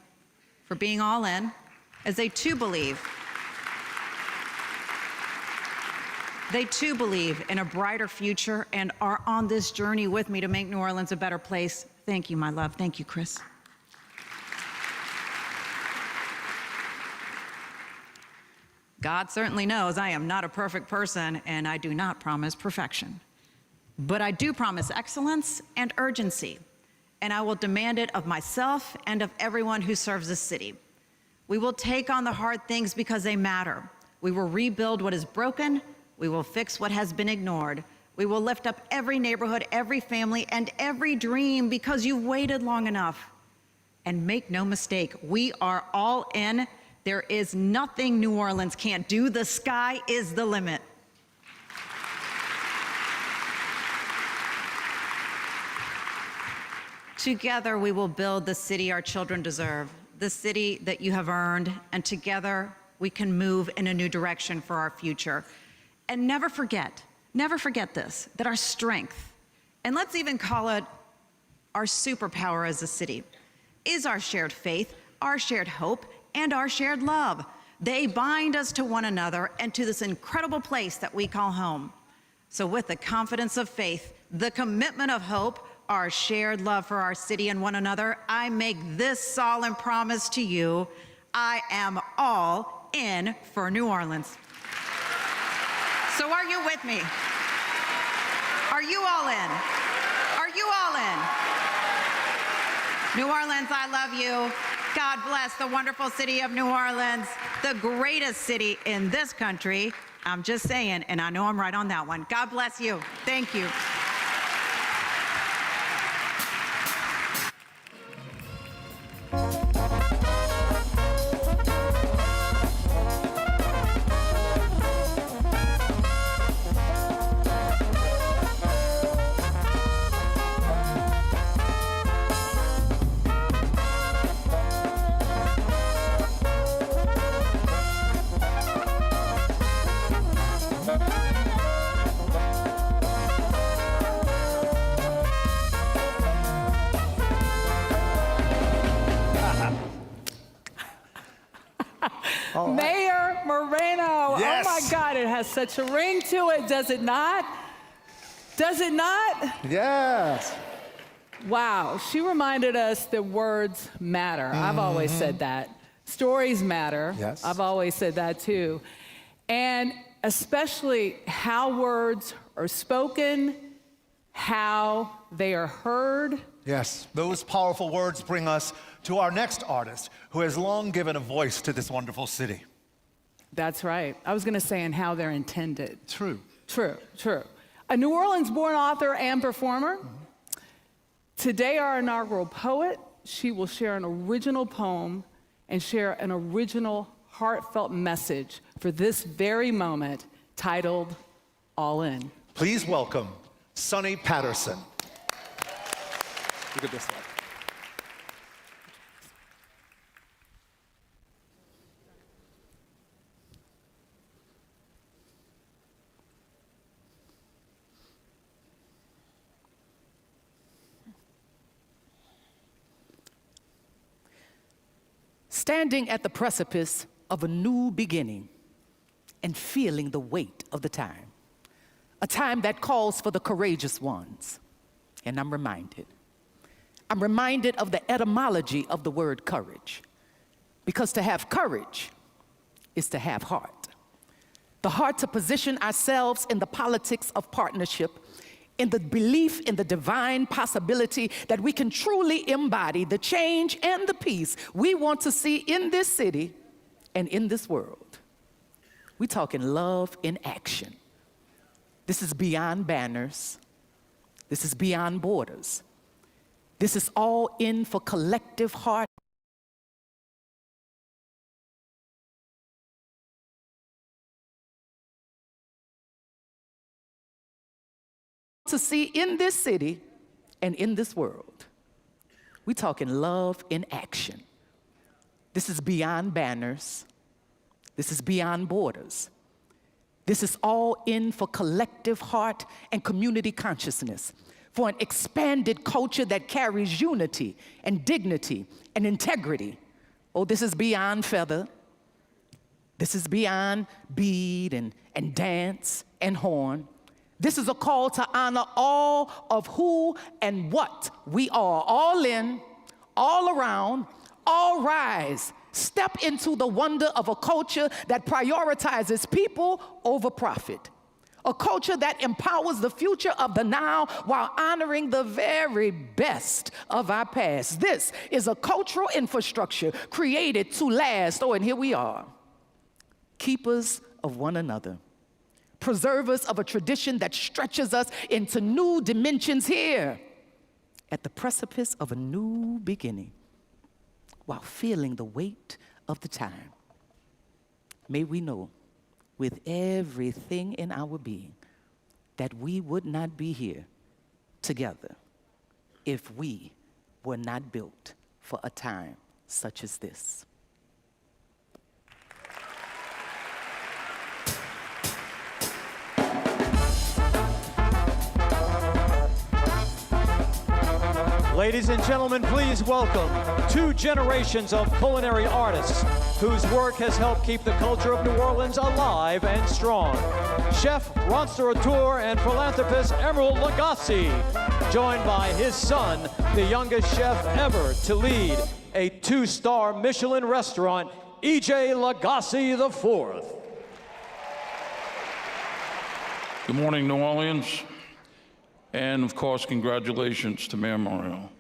for being all in, as they too believe in a brighter future and are on this journey with me to make New Orleans a better place. Thank you, my love. Thank you, Chris. God certainly knows I am not a perfect person, and I do not promise perfection. But I do promise excellence and urgency, and I will demand it of myself and of everyone who serves this city. We will take on the hard things because they matter. We will rebuild what is broken. We will fix what has been ignored. We will lift up every neighborhood, every family, and every dream because you've waited long enough. And make no mistake, we are all in. There is nothing New Orleans can't do. The sky is the limit. Together, we will build the city our children deserve, the city that you have earned, and together we can move in a new direction for our future. And never forget this, that our strength, and let's even call it our superpower as a city, is our shared faith, our shared hope, and our shared love. They bind us to one another and to this incredible place that we call home. So with the confidence of faith, the commitment of hope, our shared love for our city and one another, I make this solemn promise to you: I am all in for New Orleans. So are you with me? Are you all in? Are you all in? New Orleans, I love you. God bless the wonderful city of New Orleans, the greatest city in this country. I'm just saying, and I know I'm right on that one. God bless you. Thank you. Mayor Mareno. Yes. Oh my God, it has such a ring to it, does it not? Does it not? Yes. Wow, she reminded us that words matter. I've always said that. Stories matter. Yes. I've always said that too. And especially how words are spoken, how they are heard. Yes, those powerful words bring us to our next artist, who has long given a voice to this wonderful city. That's right. I was going to say, and how they're intended. True. True, true. A New Orleans-born author and performer. Today, our inaugural poet, she will share an original poem and share an original heartfelt message for this very moment titled All In. Please welcome Sonny Patterson. Look at this one. Standing at the precipice of a new beginning and feeling the weight of the time, a time that calls for the courageous ones. And I'm reminded of the etymology of the word courage, because to have courage is to have heart. The heart to position ourselves in the politics of partnership, in the belief in the divine possibility that we can truly embody the change and the peace we want to see in this city and in this world. We're talking love in action. This is beyond banners. This is beyond borders. This is all in for collective heart. To see in this city and in this world. We're talking love in action. This is beyond banners. This is beyond borders. This is all in for collective heart and community consciousness, for an expanded culture that carries unity and dignity and integrity. Oh, this is beyond feather. This is beyond bead and dance and horn. This is a call to honor all of who and what we are. All in, all around, all rise. Step into the wonder of a culture that prioritizes people over profit. A culture that empowers the future of the now while honoring the very best of our past. This is a cultural infrastructure created to last. Oh, and here we are. Keepers of one another. Preservers of a tradition that stretches us into new dimensions here at the precipice of a new beginning while feeling the weight of the time. May we know with everything in our being that we would not be here together if we were not built for a time such as this. Ladies and gentlemen, please welcome two generations of culinary artists whose work has helped keep the culture of New Orleans alive and strong. Chef, restaurateur, and philanthropist Emerald Lagasse, joined by his son, the youngest chef ever to lead a 2-star Michelin restaurant, E.J. Lagasse IV. Good morning, New Orleans. And of course, congratulations to Mayor Mareno.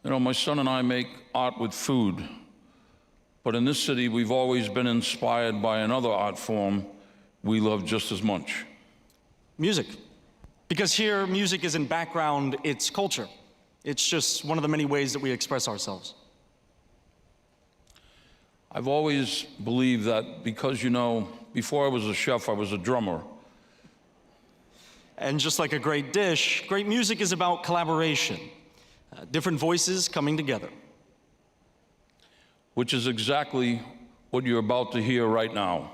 You know, my son and I make art with food, but in this city, we've always been inspired by another art form we love just as much. Music. Because here, music isn't background, it's culture. It's just one of the many ways that we express ourselves. I've always believed that because, you know, before I was a chef, I was a drummer. And just like a great dish, great music is about collaboration. Different voices coming together. Which is exactly what you're about to hear right now.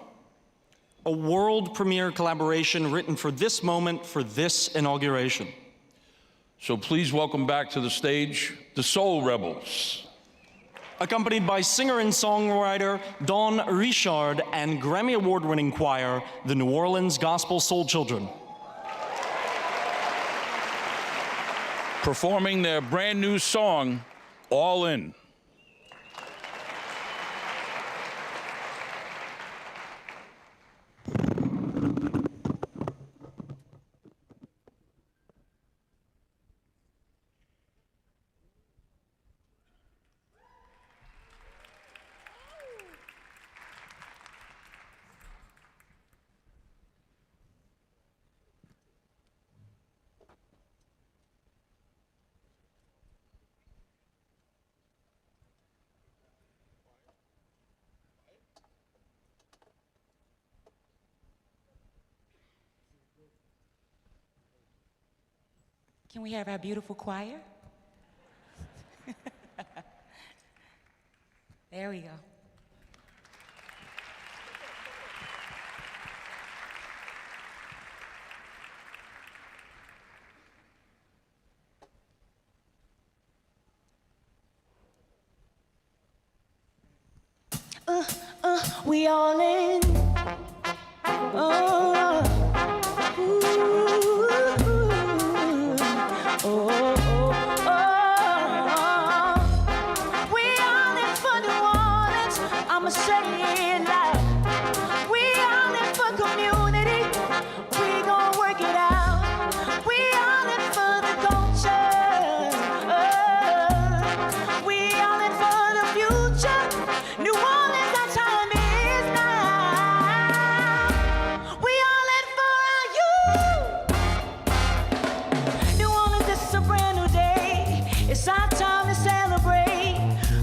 A world premiere collaboration written for this moment, for this inauguration. So please welcome back to the stage, the Soul Rebels. Accompanied by singer and songwriter Dawn Richard and Grammy Award-winning choir, the New Orleans Gospel Soul Children. Performing their brand new song, All In. Can we have our beautiful choir? There we go. We all in. We all in for New Orleans. I'ma say it loud. We all in for community. We gon' work it out. We all in for the culture. We all in for the future. New Orleans, that's how it is now. We all in for our youth. New Orleans, this is a brand new day. It's our time to celebrate.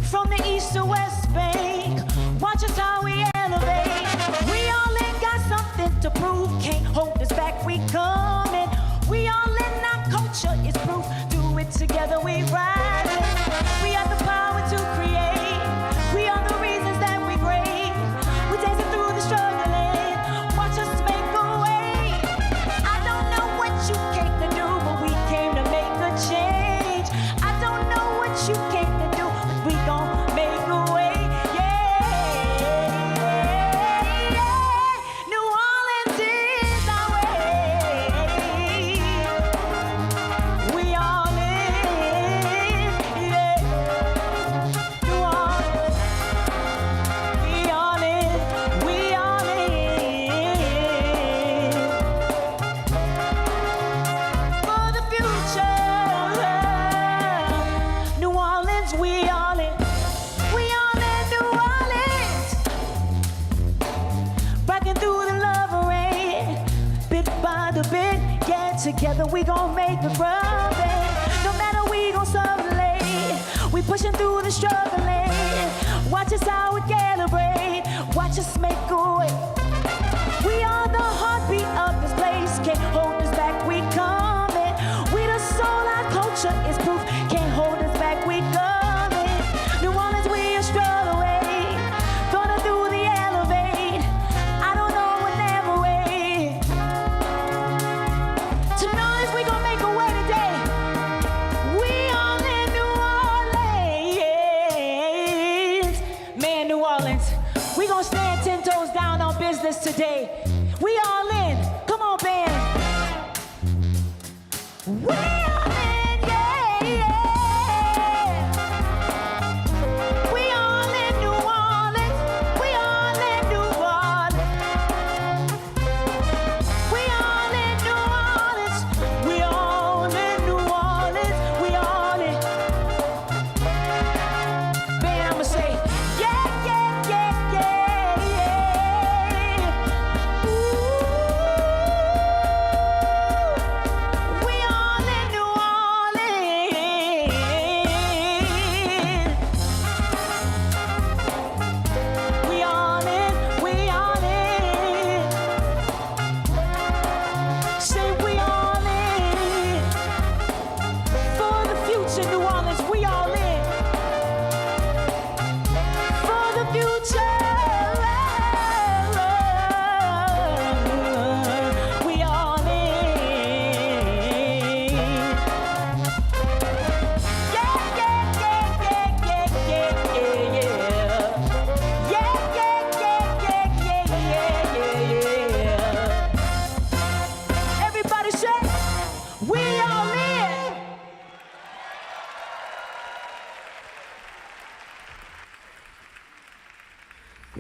From the east to west bank, watch us how we elevate. We all in got something to prove. Can't hold us back, we coming. We all in, our culture is proof. Do it together, we rise. We have the power to create. We are the reasons that we great. We dancing through the struggling. Watch us make a way. I don't know what you came to do, but we came to make a change. I don't know what you came to do, but we gon' make a way. Yeah. New Orleans is our way. We all in. Yeah. New Orleans. We all in. We all in. For the future. New Orleans, we all in. We all in New Orleans. Breaking through the love rain. Bit by the bit, get together, we gon' make it rubbing. No matter we gon' sublimate. We pushing through the struggling. Watch us how we calibrate. Watch us make a way. We are the heartbeat of this place. Can't hold us back, we coming. We the soul, our culture is proof. Can't hold us back, we coming. New Orleans, we are struggle away. Gonna do the elevate. I don't know, we'll never wait. To know this, we gon' make a way today. We all in New Orleans. Man, New Orleans, we gon' stand 10 toes down on business today. We all in. Come on, band. We all in, yeah, yeah. We all in New Orleans. We all in New Orleans. We all in New Orleans. We all in New Orleans. We all in.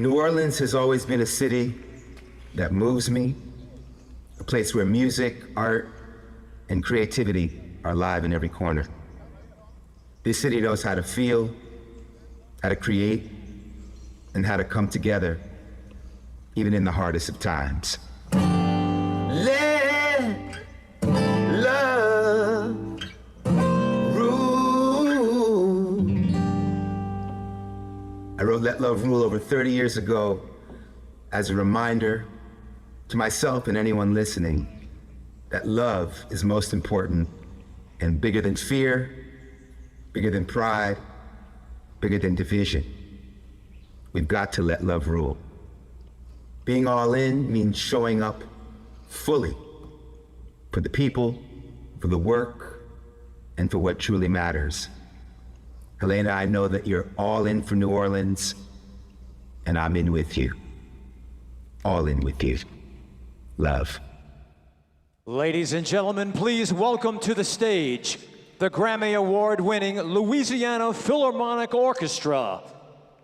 New Orleans has always been a city that moves me, a place where music, art, and creativity are alive in every corner. This city knows how to feel, how to create, and how to come together, even in the hardest of times. Let love rule. I wrote Let Love Rule over 30 years ago as a reminder to myself and anyone listening that love is most important and bigger than fear, bigger than pride, bigger than division. We've got to let love rule. Being all in means showing up fully for the people, for the work, and for what truly matters. Helena, I know that you're all in for New Orleans, and I'm in with you. All in with you. Love. Ladies and gentlemen, please welcome to the stage the Grammy Award-winning Louisiana Philharmonic Orchestra.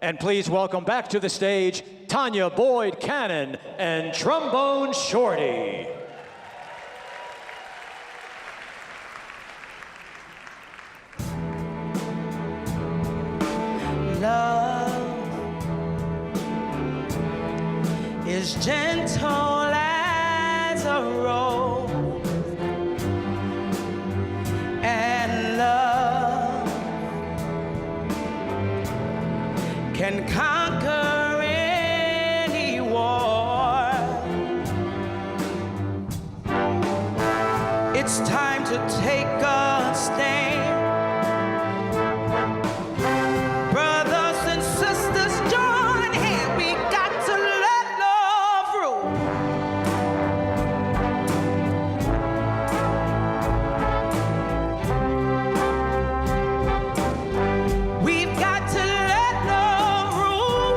And please welcome back to the stage Tanya Boyd Cannon and Trombone Shorty. Love is gentle as a rose, and love can conquer any war. It's time to take a stand. Brothers and sisters, join hands. We got to let love rule. We've got to let love rule.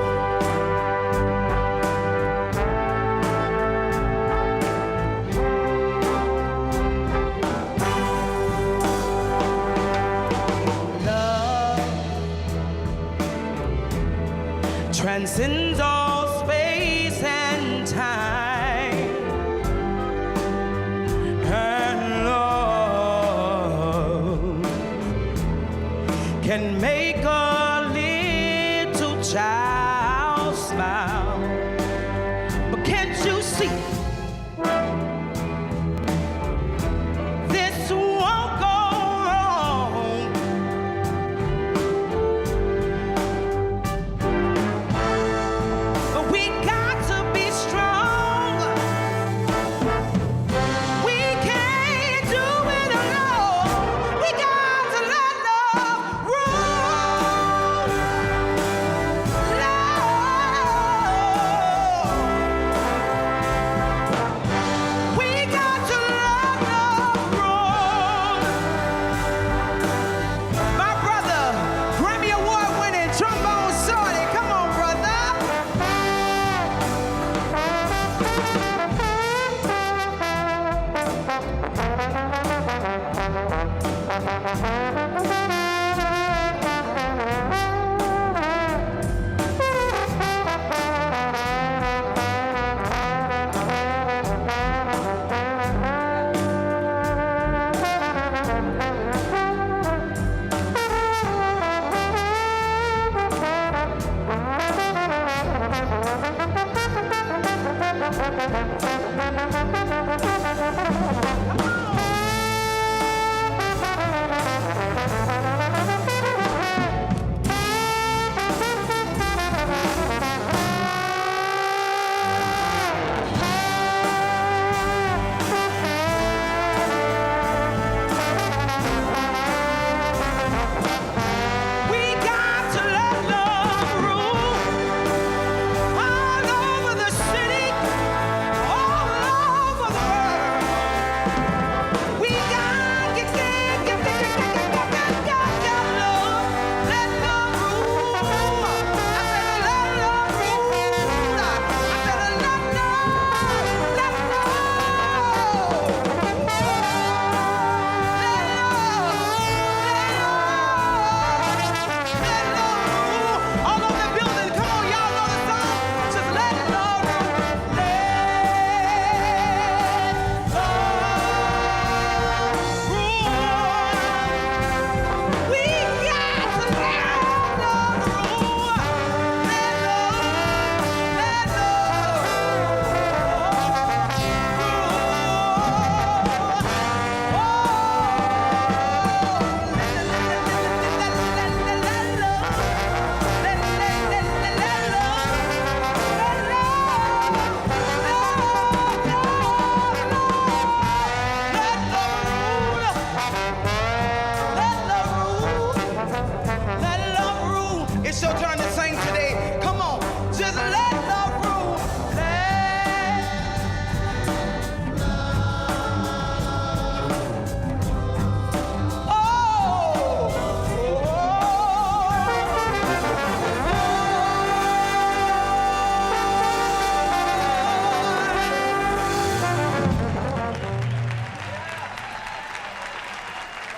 Love transcends all space and time. And love can make a little child smile. But can't you see? This won't go wrong. We got to be strong. We can't do it alone. We got to let love rule. Love. We got to let love rule. My brother, Grammy Award-winning trombone shorty, come on, brother.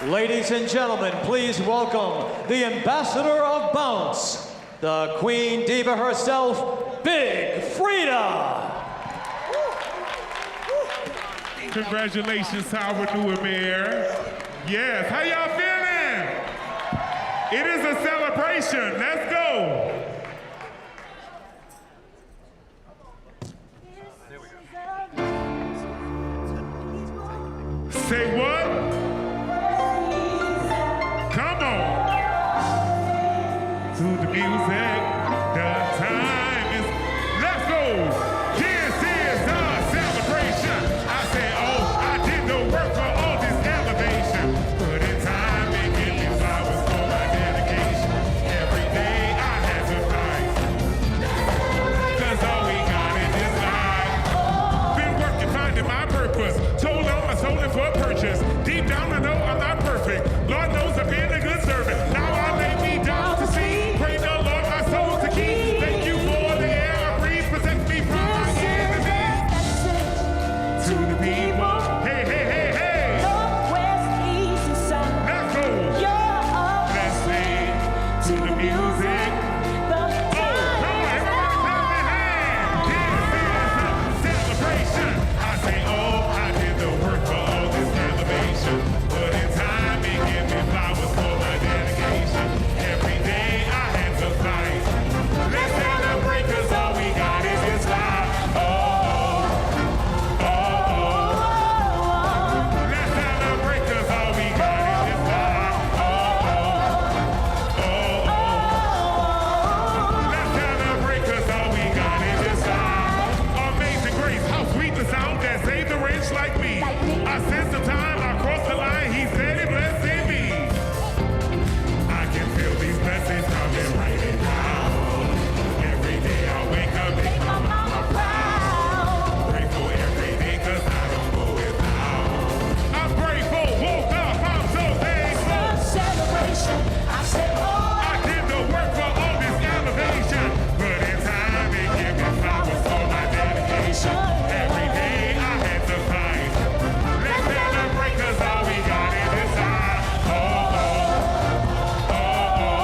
Ladies and gentlemen, please welcome the Ambassador of Bounce, the Queen Diva herself, Big Freedia. Congratulations to our new mayor. Yes, how y'all feeling? It is a celebration. Let's go. Say what? Come on. To the music, the time is, let's go. This is our celebration. I say, oh, I did the work for all this elevation. Put in time and give me flowers for my dedication. Every day I had to fight. Cause all we got in this life. Been working, finding my purpose. Told all my soul for a purchase. Deep down I know I'm not perfect. Lord knows I've been a good servant. Now I lay me down to see. Pray the Lord my soul to keep. Thank you for the air I breathe. Protect me from my enemies. To the people. Hey, hey, hey, hey. Northwest, east, and south. Let's go. You're a Let's sing to the music. Celebration. I say, oh, I did the work for all this elevation. Put in time and give me flowers for my dedication. Every day I had to fight. Let's celebrate cause all we got is this life. Oh, oh, oh, oh. Let's celebrate cause all we got is this life. Oh, oh, oh, oh. Let's celebrate cause all we got is this life. Amazing grace, how sweet the sound that saved the wretch like me. I sense the time I crossed the line, he said it blessing me. I can feel these blessings coming raining down. Every day I wake up, make my mama proud. Grateful every day cause I don't go without. I'm grateful, woke up, I'm so thankful. Celebration. I said, oh, I did the work for all this elevation. Put in time and give me flowers for my dedication. Every day I had to fight. Let's celebrate cause all we got is this life. Oh, oh, oh, oh.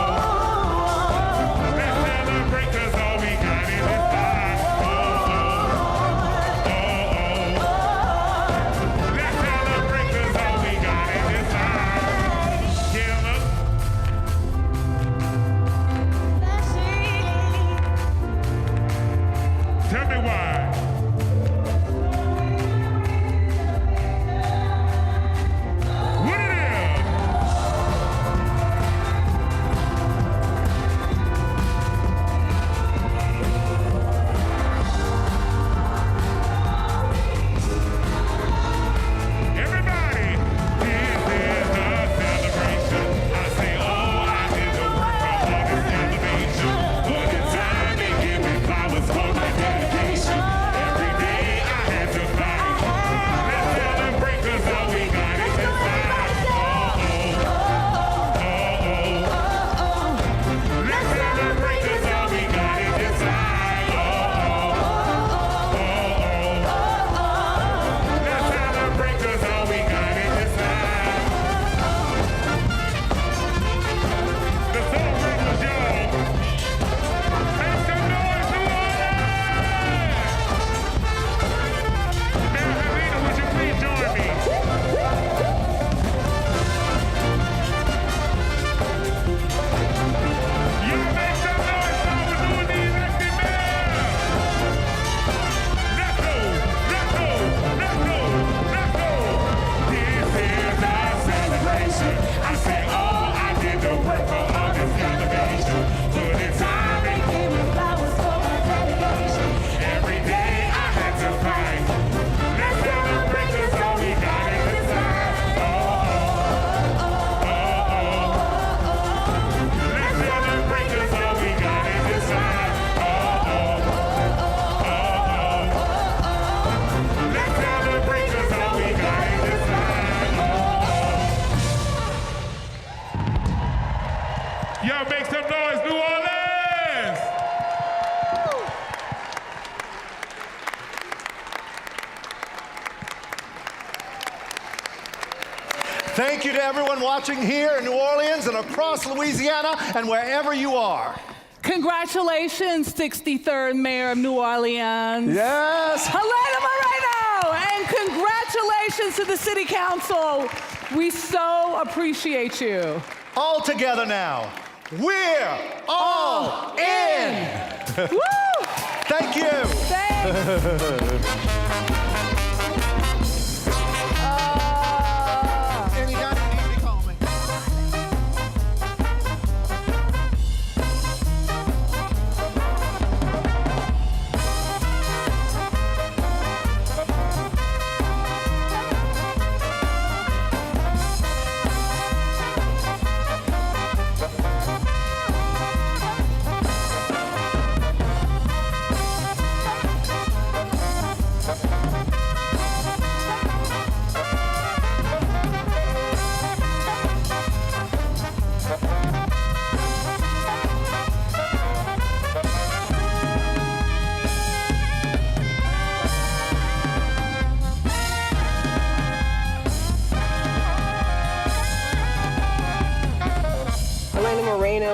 Let's celebrate cause all we got is this life. Oh, oh, oh, oh. Let's celebrate cause all we got is this life. Killer. Tell me why. What it is? Everybody, this is a celebration. I say, oh, I did the work for all this elevation. Put in time and give me flowers for my dedication. Every day I had to fight. Let's celebrate cause all we got is this life. Oh, oh, oh, oh. Let's celebrate cause all we got is this life. Oh, oh, oh, oh. Let's celebrate cause all we got is this life. The Soul Rebels, y'all. Make some noise, New Orleans! Mayor Mareno, would you please join me? Y'all make some noise while we're doing the elected mayor! Let's go! Let's go! Let's go! Let's go! This is our celebration. I say, oh, I did the work for all this elevation. Put in time and give me flowers for my dedication. Every day I had to fight. Let's celebrate cause all we got is this life. Oh, oh, oh, oh, oh. Let's celebrate cause all we got is this life. Oh, oh, oh, oh. Let's celebrate cause all we got is this life. Oh, oh. Y'all make some noise, New Orleans! Thank Thank you to everyone watching here in New Orleans and across Louisiana and wherever you are. Congratulations, 63rd Mayor of New Orleans. Yes. Helena Mareno, and congratulations to the City Council. We so appreciate you. All together now. We're all in. Woo! Thank you. Thanks.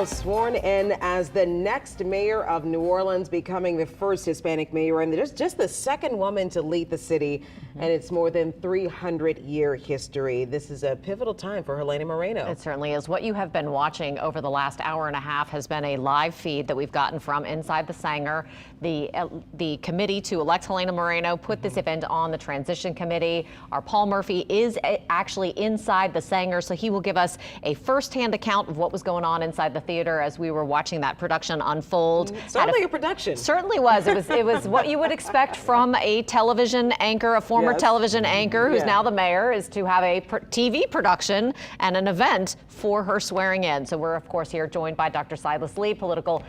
Sworn in as the next mayor of New Orleans, becoming the first Hispanic mayor and just the second woman to lead the city and its more than 300-year history. This is a pivotal time for Helena Mareno. It certainly is. What you have been watching over the last hour and a half has been a live feed that we've gotten from inside the Sanger. The committee to elect Helena Mareno put this event on the transition committee. Our Paul Murphy is actually inside the Sanger, so he will give us a firsthand account of what was going on inside the theater as we were watching that production unfold. Certainly a production. Certainly was. It was what you would expect from a television anchor, a former television anchor who's now the mayor, is to have a TV production and an event for her swearing in. So we're, of course, here joined by Dr. Silas Lee, political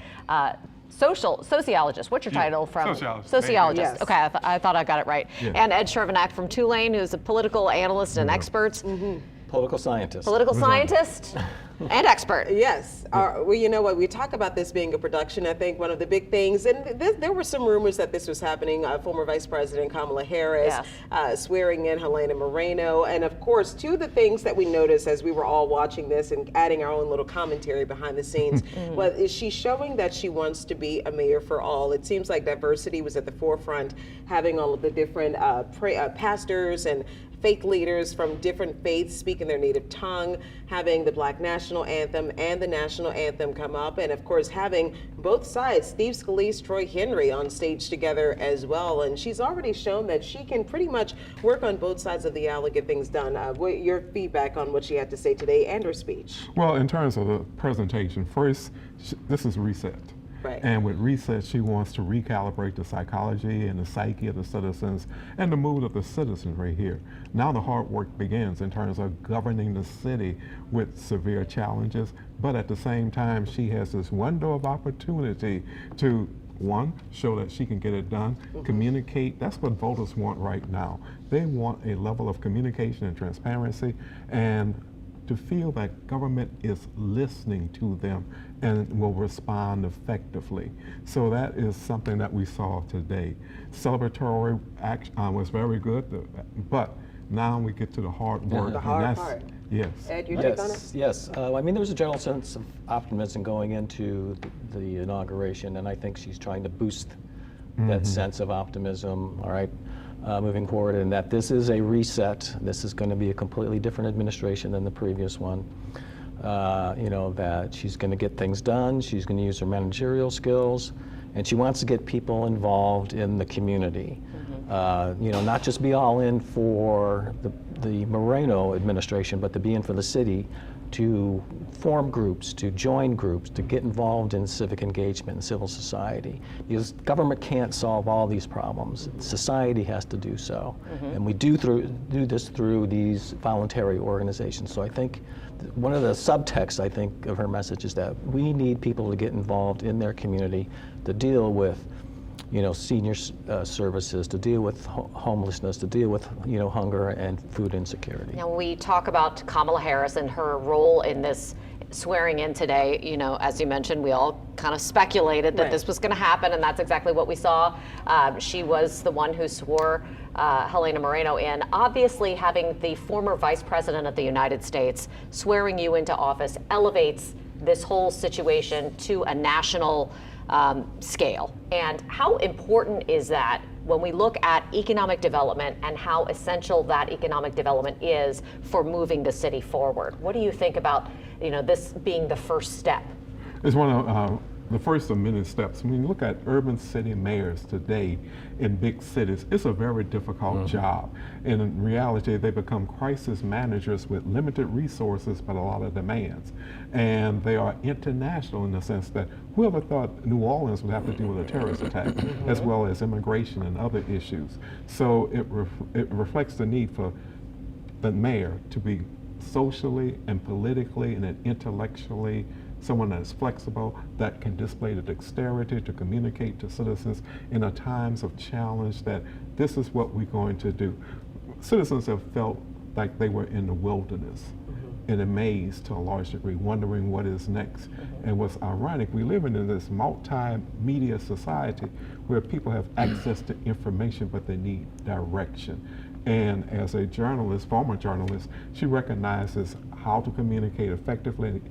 sociologist. What's your title from? Sociologist. Yes. Okay, I thought I got it right. Yeah. And Ed Shervanack from Tulane, who's a political analyst and expert. Political scientist. Political scientist and expert. Yes. Well, you know what? We talk about this being a production. I think one of the big things, and there were some rumors that this was happening. Former Vice President Kamala Harris swearing in Helena Mareno. And of course, two of the things that we noticed as we were all watching this and adding our own little commentary behind the scenes is she showing that she wants to be a mayor for all. It seems like diversity was at the forefront, having all of the different pastors and faith leaders from different faiths speaking their native tongue, having the Black National Anthem and the National Anthem come up, and of course having both sides, Steve Scalise, Troy Henry, on stage together as well. And she's already shown that she can pretty much work on both sides of the aisle and get things done. What your feedback on what she had to say today and her speech? Well, in terms of the presentation, first, this is reset. Right. And with reset, she wants to recalibrate the psychology and the psyche of the citizens and the mood of the citizens right here. Now the hard work begins in terms of governing the city with severe challenges, but at the same time, she has this window of opportunity to, one, show that she can get it done, communicate. That's what voters want right now. They want a level of communication and transparency, and to feel that government is listening to them and will respond effectively. So that is something that we saw today. Celebratory action was very good, but now we get to the hard work. The hard part. Yes. Ed, your take on it? Yes. I mean, there's a general sense of optimism going into the inauguration, and I think she's trying to boost that sense of optimism, all right, moving forward, and that this is a reset. This is going to be a completely different administration than the previous one. You know, that she's going to get things done, she's going to use her managerial skills, and she wants to get people involved in the community. You know, not just be all in for the Mareno administration, but to be in for the city, to form groups, to join groups, to get involved in civic engagement and civil society. Because government can't solve all these problems. Society has to do so. And we do this through these voluntary organizations. So I think one of the subtexts, I think, of her message is that we need people to get involved in their community to deal with, you know, senior services, to deal with homelessness, to deal with, you know, hunger and food insecurity. Now, when we talk about Kamala Harris and her role in this swearing in today, you know, as you mentioned, we all kind of speculated that this was going to happen, and that's exactly what we saw. She was the one who swore Helena Mareno in. Obviously, having the former Vice President of the United States swearing you into office elevates this whole situation to a national scale. And how important is that when we look at economic development and how essential that economic development is for moving the city forward? What do you think about, you know, this being the first step? It's one of the first of many steps. When you look at urban city mayors today in big cities, it's a very difficult job. And in reality, they become crisis managers with limited resources but a lot of demands. And they are international in the sense that whoever thought New Orleans would have to deal with a terrorist attack as well as immigration and other issues. So it reflects the need for the mayor to be socially and politically and intellectually someone that is flexible, that can display the dexterity to communicate to citizens in a times of challenge that this is what we're going to do. Citizens have felt like they were in the wilderness, in a maze to a large degree, wondering what is next. And what's ironic, we live in this multimedia society where people have access to information, but they need direction. And as a journalist, former journalist, she recognizes how to communicate effectively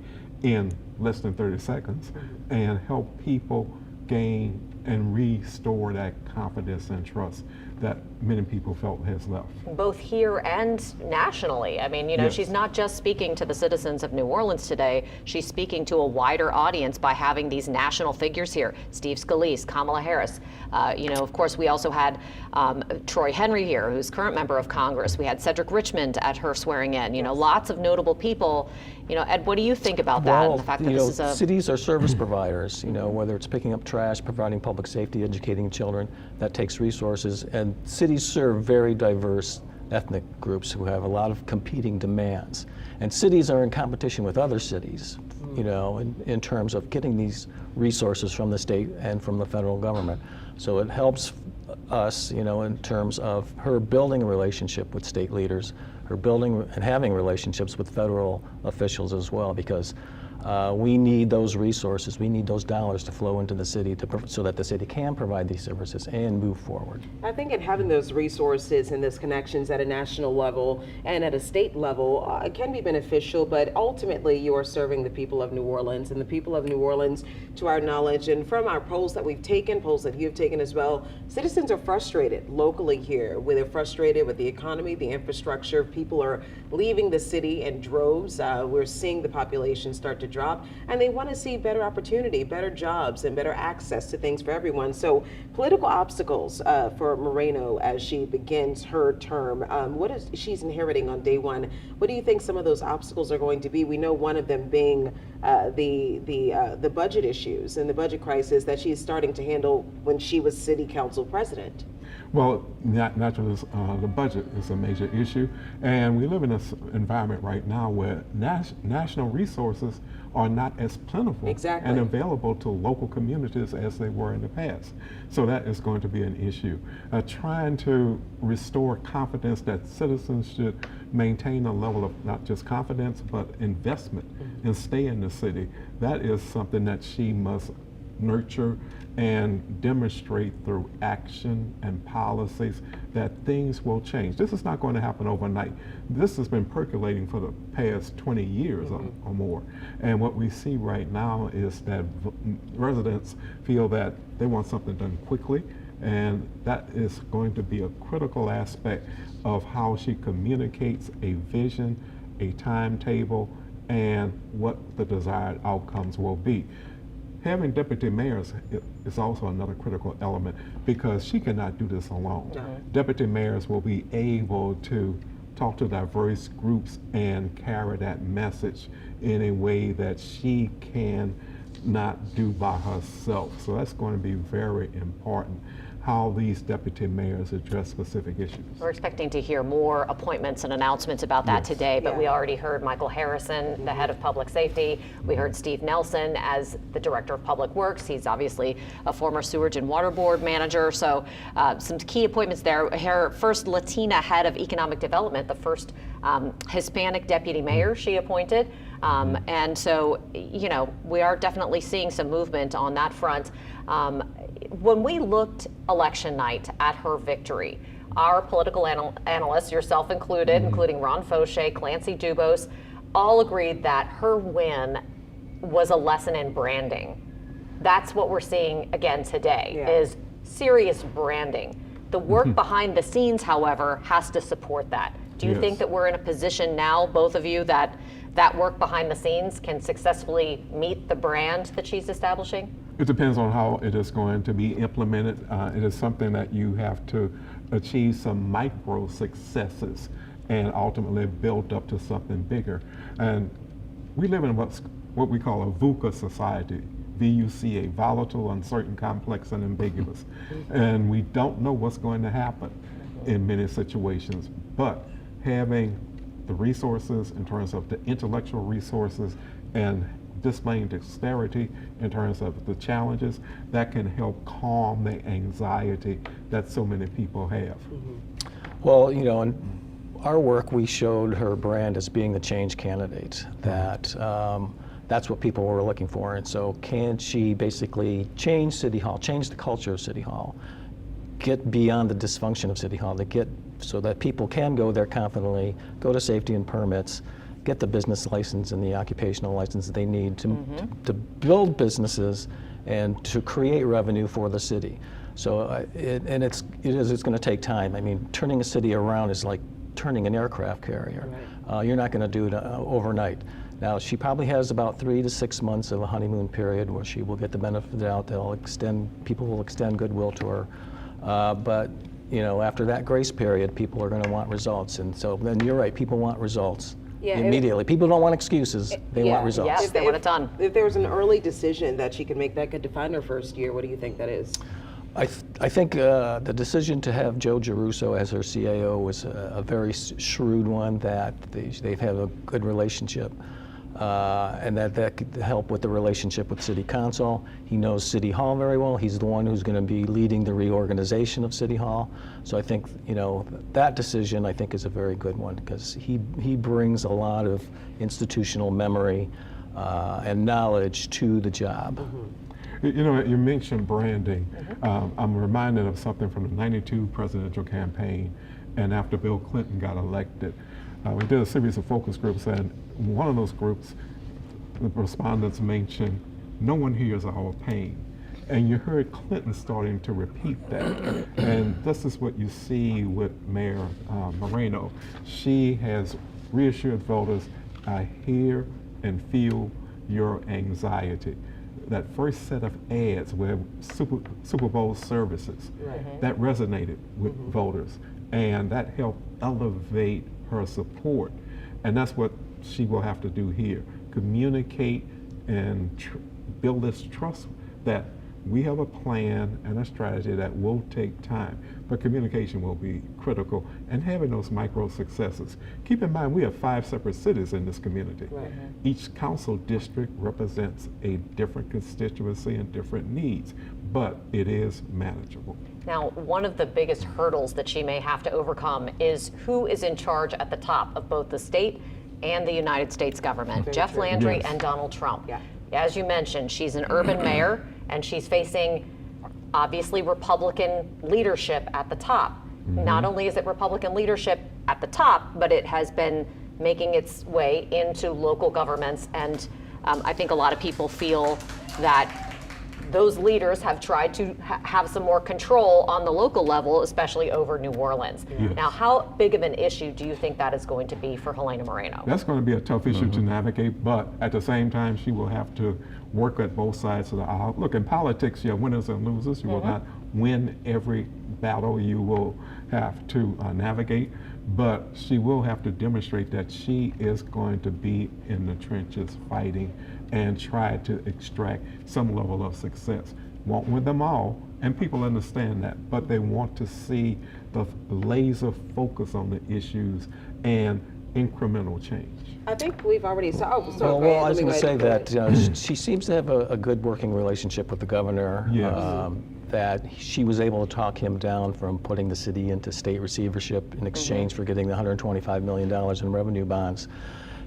in less than 30 seconds and help people gain and restore that confidence and trust that many people felt has left. Both here and nationally. I mean, you know, she's not just speaking to the citizens of New Orleans today, she's speaking to a wider audience by having these national figures here. Steve Scalise, Kamala Harris. You know, of course, we also had Troy Henry here, who's current member of Congress. We had Cedric Richmond at her swearing in. You know, lots of notable people. You know, Ed, what do you think about that? And the fact that this is a cities are service providers, you know, whether it's picking up trash, providing public safety, educating children, that takes resources. And cities serve very diverse ethnic groups who have a lot of competing demands. And cities are in competition with other cities, you know, in terms of getting these resources from the state and from the federal government. So it helps us, you know, in terms of her building a relationship with state leaders, her building and having relationships with federal officials as well, because we need those resources, we need those dollars to flow into the city so that the city can provide these services and move forward. I think in having those resources and those connections at a national level and at a state level can be beneficial, but ultimately you are serving the people of New Orleans, and the people of New Orleans, to our knowledge and from our polls that we've taken, polls that you've taken as well, citizens are frustrated locally here. They're frustrated with the economy, the infrastructure. People are leaving the city in droves. We're seeing the population start to drop, and they want to see better opportunity, better jobs, and better access to things for everyone. So political obstacles for Mareno as she begins her term. What is she's inheriting on day one? What do you think some of those obstacles are going to be? We know one of them being the budget issues and the budget crisis that she's starting to handle when she was city council president. Well, naturally, the budget is a major issue, and we live in this environment right now where national resources are not as plentiful and available to local communities as they were in the past. So that is going to be an issue. Trying to restore confidence that citizens should maintain a level of not just confidence, but investment and stay in the city. That is something that she must nurture and demonstrate through action and policies that things will change. This is not going to happen overnight. This has been percolating for the past 20 years or more. And what we see right now is that residents feel that they want something done quickly, and that is going to be a critical aspect of how she communicates a vision, a timetable, and what the desired outcomes will be. Having deputy mayors is also another critical element because she cannot do this alone. Deputy mayors will be able to talk to diverse groups and carry that message in a way that she can not do by herself. So that's going to be very important, how these deputy mayors address specific issues. We're expecting to hear more appointments and announcements about that today, but we already heard Michael Harrison, the head of public safety. We heard Steve Nelson as the director of public works. He's obviously a former sewage and water board manager. So some key appointments there. Her first Latina head of economic development, the first Hispanic deputy mayor she appointed. And so, you know, we are definitely seeing some movement on that front. When we looked election night at her victory, our political analysts, yourself included, including Ron Fauché, Clancy Dubose, all agreed that her win was a lesson in branding. That's what we're seeing again today, is serious branding. The work behind the scenes, however, has to support that. Do you think that we're in a position now, both of you, that that work behind the scenes can successfully meet the brand that she's establishing? It depends on how it is going to be implemented. It is something that you have to achieve some micro successes and ultimately build up to something bigger. And we live in what we call a VUCA society. VUCA, volatile, uncertain, complex, and ambiguous. And we don't know what's going to happen in many situations, but having the resources in terms of the intellectual resources and displaying dexterity in terms of the challenges, that can help calm the anxiety that so many people have. Well, you know, in our work, we showed her brand as being the change candidate, that that's what people were looking for. And so can she basically change City Hall, change the culture of City Hall, get beyond the dysfunction of City Hall, to get so that people can go there confidently, go to safety and permits, get the business license and the occupational license they need to build businesses and to create revenue for the city. So it's going to take time. I mean, turning a city around is like turning an aircraft carrier. You're not going to do it overnight. Now, she probably has about 3 to 6 months of a honeymoon period where she will get the benefit of the doubt. People will extend goodwill to her. But you know, after that grace period, people are going to want results. And so then you're right, people want results immediately. People don't want excuses, they want results. Yes, they want it done. If there was an early decision that she could make that could define her first year, what do you think that is? I think the decision to have Joe Giarrusso as her CAO was a very shrewd one, that they've had a good relationship. And that could help with the relationship with City Council. He knows City Hall very well. He's the one who's going to be leading the reorganization of City Hall. So I think, you know, that decision I think is a very good one, because he brings a lot of institutional memory and knowledge to the job. You know, you mentioned branding. I'm reminded of something from the '92 presidential campaign, and after Bill Clinton got elected, we did a series of focus groups, and one of those groups, the respondents mentioned, no one hears our pain. And you heard Clinton starting to repeat that. And this is what you see with Mayor Mareno. She has reassured voters, I hear and feel your anxiety. That first set of ads where Super Bowl services, that resonated with voters, and that helped elevate her support. And that's what she will have to do here. Communicate and build this trust that we have a plan and a strategy that will take time, but communication will be critical, and having those micro successes. Keep in mind, we have 5 separate cities in this community. Each council district represents a different constituency and different needs, but it is manageable. Now, one of the biggest hurdles that she may have to overcome is who is in charge at the top of both the state and the United States government, Jeff Landry and Donald Trump. As you mentioned, she's an urban mayor, and she's facing, obviously, Republican leadership at the top. Not only is it Republican leadership at the top, but it has been making its way into local governments, and I think a lot of people feel that those leaders have tried to have some more control on the local level, especially over New Orleans. Now, how big of an issue do you think that is going to be for Helena Moreno? That's going to be a tough issue to navigate, but at the same time, she will have to work at both sides of the aisle. Look, in politics, you have winners and losers. You will not win every battle you will have to navigate, but she will have to demonstrate that she is going to be in the trenches fighting and try to extract some level of success. Won't win them all, and people understand that, but they want to see the laser focus on the issues and incremental change. I think we've already saw. Oh, sorry, Well, I was going to say that she seems to have a good working relationship with the governor. Yes. That she was able to talk him down from putting the city into state receivership in exchange for getting the $125 million in revenue bonds.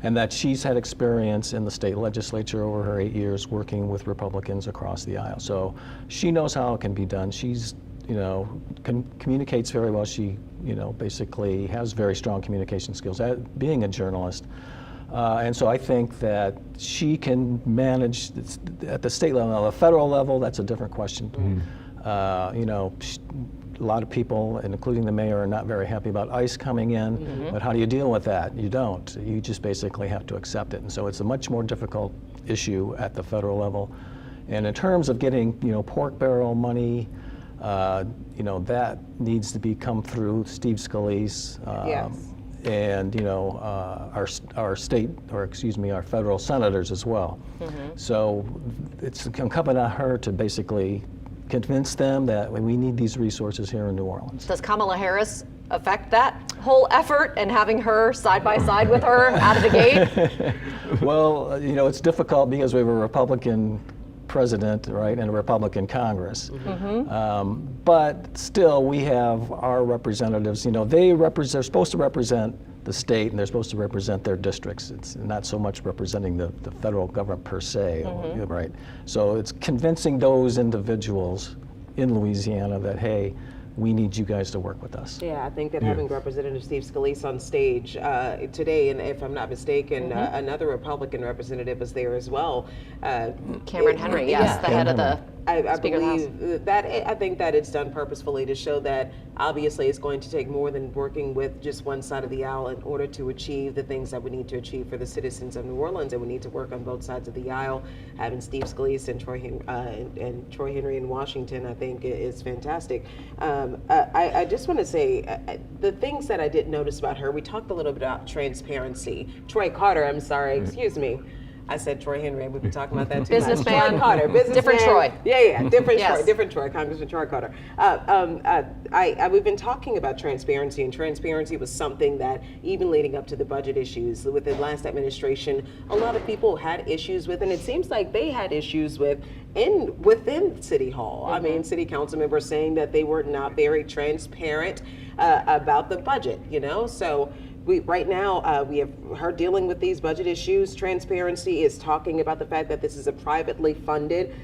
And that she's had experience in the state legislature over her 8 years working with Republicans across the aisle. So she knows how it can be done. She's, communicates very well. She, basically has very strong communication skills, being a journalist. And so I think that she can manage at the state level. Now, the federal level, that's a different question. A lot of people, including the mayor, are not very happy about ICE coming in, but how do you deal with that? You don't. You just basically have to accept it. And so it's a much more difficult issue at the federal level. And in terms of getting, pork barrel money, that needs to come through Steve Scalise. And our federal senators as well. So it's incumbent on her to basically convince them that we need these resources here in New Orleans. Does Kamala Harris affect that whole effort and having her side by side with her out of the gate? Well, it's difficult because we have a Republican president, right, and a Republican Congress. But still, we have our representatives. They're supposed to represent the state, and they're supposed to represent their districts. It's not so much representing the federal government per se, right? So it's convincing those individuals in Louisiana that, hey, we need you guys to work with us. Yeah, I think that having Representative Steve Scalise on stage today, and if I'm not mistaken, another Republican representative was there as well. Cameron Henry, yes, the head of the I Speaker of the House. believe that I think that it's done purposefully to show that obviously it's going to take more than working with just one side of the aisle in order to achieve the things that we need to achieve for the citizens of New Orleans, and we need to work on both sides of the aisle. Having Steve Scalise and Troy Henry in Washington, I think, is fantastic. I just want to say the things that I didn't notice about her. We talked a little bit about transparency. Troy Carter, I'm sorry, excuse me. I said Troy Henry. We've been talking about that too. Businessman. Troy Carter, businessman. Different Troy. Yeah, different Yes. Troy, different Troy, Congressman Troy Carter. We've been talking about transparency, and transparency was something that even leading up to the budget issues with the last administration, a lot of people had issues with, and it seems like they had issues with within City Hall. I mean, city council members saying that they were not very transparent about the budget, so. Right now, we have her dealing with these budget issues. Transparency is talking about the fact that this is a privately funded.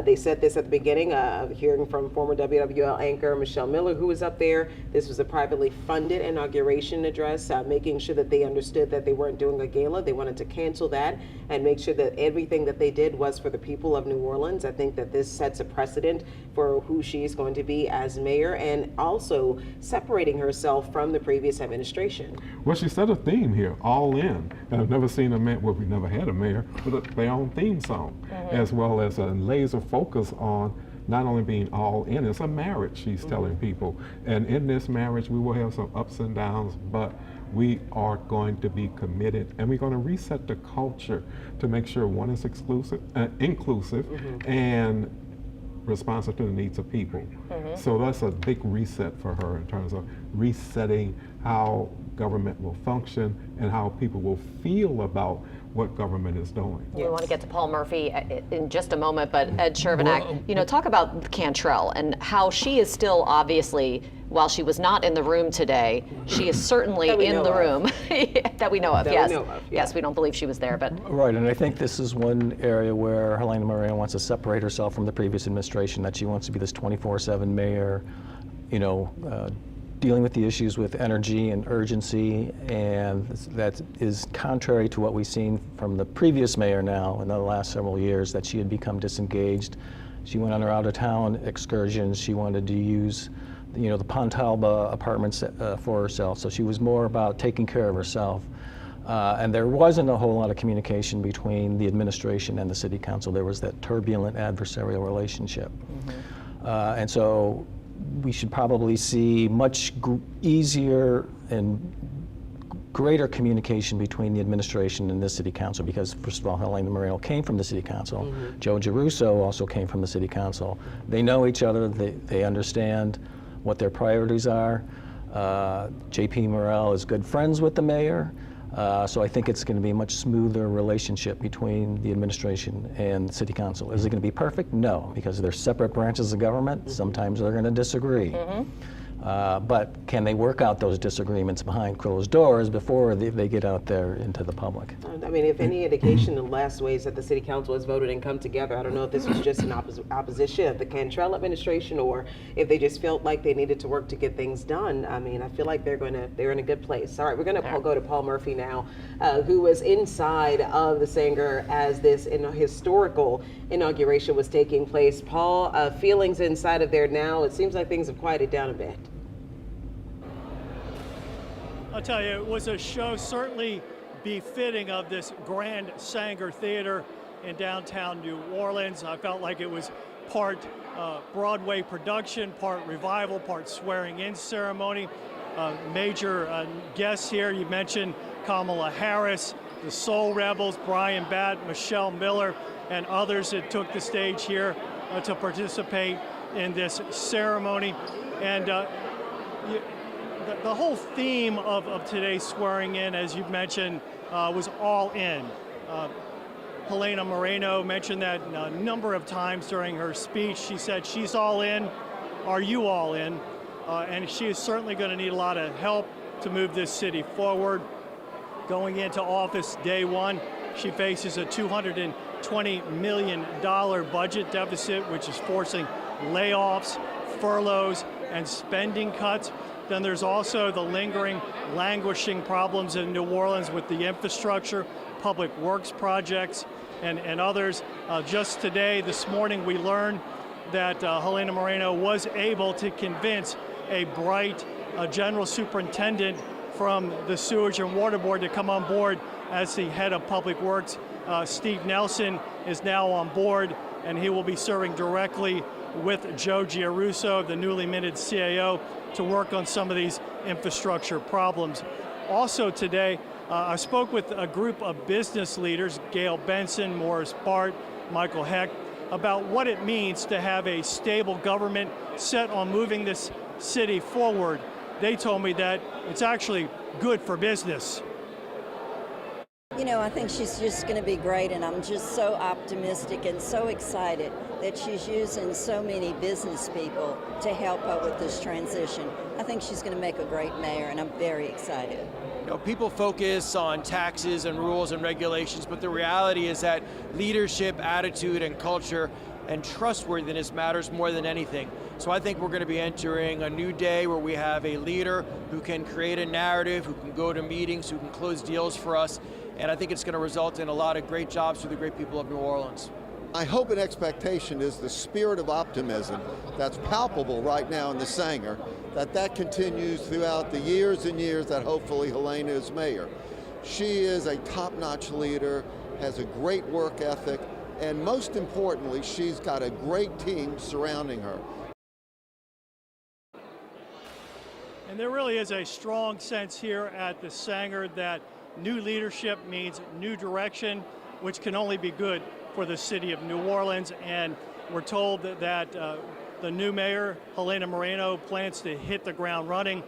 They said this at the beginning, hearing from former WWL anchor Michelle Miller, who was up there. This was a privately funded inauguration address, making sure that they understood that they weren't doing a gala. They wanted to cancel that and make sure that everything that they did was for the people of New Orleans. I think that this sets a precedent for who she's going to be as mayor, and also separating herself from the previous administration. Well, she set a theme here, all in. And I've never seen a mayor, well, we never had a mayor, with their own theme song, as well as a laser focus on not only being all in, it's a marriage, she's telling people. And in this marriage, we will have some ups and downs, but we are going to be committed, and we're going to reset the culture to make sure one is inclusive, and responsive to the needs of people. So that's a big reset for her in terms of resetting how government will function and how people will feel about what government is doing. We want to get to Paul Murphy in just a moment, but Ed Chervenak, talk about Cantrell and how she is still obviously, while she was not in the room today, she is certainly in the room that we know of. Yes, we don't believe she was there, but. Right, and I think this is one area where Helena Mareno wants to separate herself from the previous administration, that she wants to be this 24/7 mayor, dealing with the issues with energy and urgency, and that is contrary to what we've seen from the previous mayor now in the last several years, that she had become disengaged. She went on her out-of-town excursions. She wanted to use the Pontalba apartments for herself, so she was more about taking care of herself. And there wasn't a whole lot of communication between the administration and the city council. There was that turbulent adversarial relationship. And so we should probably see much easier and greater communication between the administration and the city council, because first of all, Helena Mareno came from the city council. Joe Giarrusso also came from the city council. They know each other, they understand what their priorities are. JP Morrell is good friends with the mayor. So I think it's going to be a much smoother relationship between the administration and the city council. Is it going to be perfect? No, because they're separate branches of government. Sometimes they're going to disagree. But can they work out those disagreements behind closed doors before they get out there into the public? I mean, if any indication, the last ways that the city council has voted and come together, I don't know if this was just an opposition of the Cantrell administration or if they just felt like they needed to work to get things done. I mean, I feel like they're in a good place. All right, we're going to go to Paul Murphy now, who was inside of the Sanger as this historical inauguration was taking place. Paul, feelings inside of there now? It seems like things have quieted down a bit. I'll tell you, it was a show certainly befitting of this grand Sanger Theater in downtown New Orleans. I felt like it was part Broadway production, part revival, part swearing-in ceremony. Major guests here, you mentioned Kamala Harris, the Soul Rebels, Brian Batt, Michelle Miller, and others that took the stage here to participate in this ceremony. And the whole theme of today's swearing in, as you've mentioned, was all in. Helena Mareno mentioned that a number of times during her speech. She said, she's all in. Are you all in? And she is certainly going to need a lot of help to move this city forward. Going into office day one, she faces a $220 million budget deficit, which is forcing layoffs, furloughs, and spending cuts. Then there's also the lingering, languishing problems in New Orleans with the infrastructure, public works projects, and others. Just today, this morning, we learned that Helena Mareno was able to convince a bright general superintendent from the Sewage and Water Board to come on board as the head of public works. Steve Nelson is now on board, and he will be serving directly with Joe Giarrusso, the newly minted CAO, to work on some of these infrastructure problems. Also today, I spoke with a group of business leaders, Gail Benson, Morris Bart, Michael Heck, about what it means to have a stable government set on moving this city forward. They told me that it's actually good for business. You know, I think she's just going to be great, and I'm just so optimistic and so excited that she's using so many business people to help her with this transition. I think she's going to make a great mayor, and I'm very excited. You know, people focus on taxes and rules and regulations, but the reality is that leadership, attitude, and culture and trustworthiness matters more than anything. So I think we're going to be entering a new day where we have a leader who can create a narrative, who can go to meetings, who can close deals for us. And I think it's going to result in a lot of great jobs for the great people of New Orleans. My hope and expectation is the spirit of optimism that's palpable right now in the Sanger, that continues throughout the years and years that hopefully Helena is mayor. She is a top-notch leader, has a great work ethic, and most importantly, she's got a great team surrounding her. And there really is a strong sense here at the Sanger that new leadership means new direction, which can only be good for the city of New Orleans. And we're told that the new mayor, Helena Mareno, plans to hit the ground running.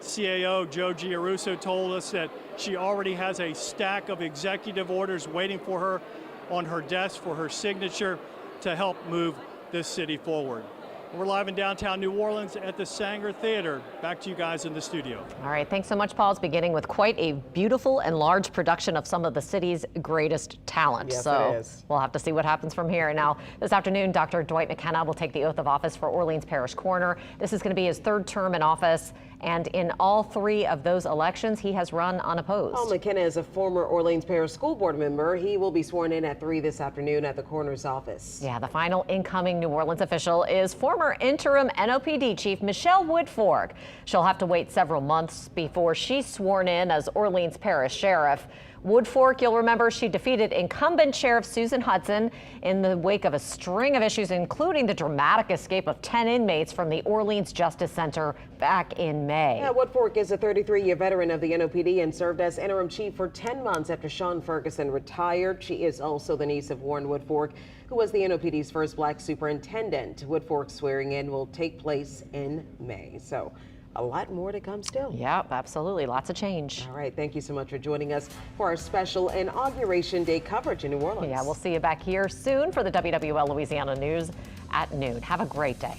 CAO Joe Giarrusso told us that she already has a stack of executive orders waiting for her on her desk for her signature to help move this city forward. We're live in downtown New Orleans at the Sanger Theater. Back to you guys in the studio. All right, thanks so much, Paul. It's beginning with quite a beautiful and large production of some of the city's greatest talent. Yes, so it is. We'll have to see what happens from here. Now, this afternoon, Dr. Dwight McKenna will take the oath of office for Orleans Parish Coroner. This is going to be his third term in office, and in all three of those elections, he has run unopposed. Paul McKenna is a former Orleans Parish School Board member. He will be sworn in at 3 this afternoon at the coroner's office. Yeah, the final incoming New Orleans official is former interim NOPD Chief Michelle Woodfork. She'll have to wait several months before she's sworn in as Orleans Parish Sheriff. Woodfork, you'll remember, she defeated incumbent Sheriff Susan Hudson in the wake of a string of issues, including the dramatic escape of 10 inmates from the Orleans Justice Center back in May. Yeah, Woodfork is a 33-year veteran of the NOPD and served as interim chief for 10 months after Sean Ferguson retired. She is also the niece of Warren Woodfork, who was the NOPD's first black superintendent. Woodfork's swearing in will take place in May. So a lot more to come still. Yep, absolutely. Lots of change. All right. Thank you so much for joining us for our special Inauguration Day coverage in New Orleans. Yeah, we'll see you back here soon for the WWL Louisiana News at noon. Have a great day.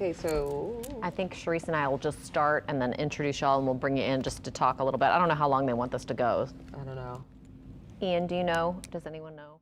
Okay, so I think Sharice and I will just start and then introduce y'all, and we'll bring you in just to talk a little bit. I don't know how long they want this to go. I don't know. Ian, do you know? Does anyone know?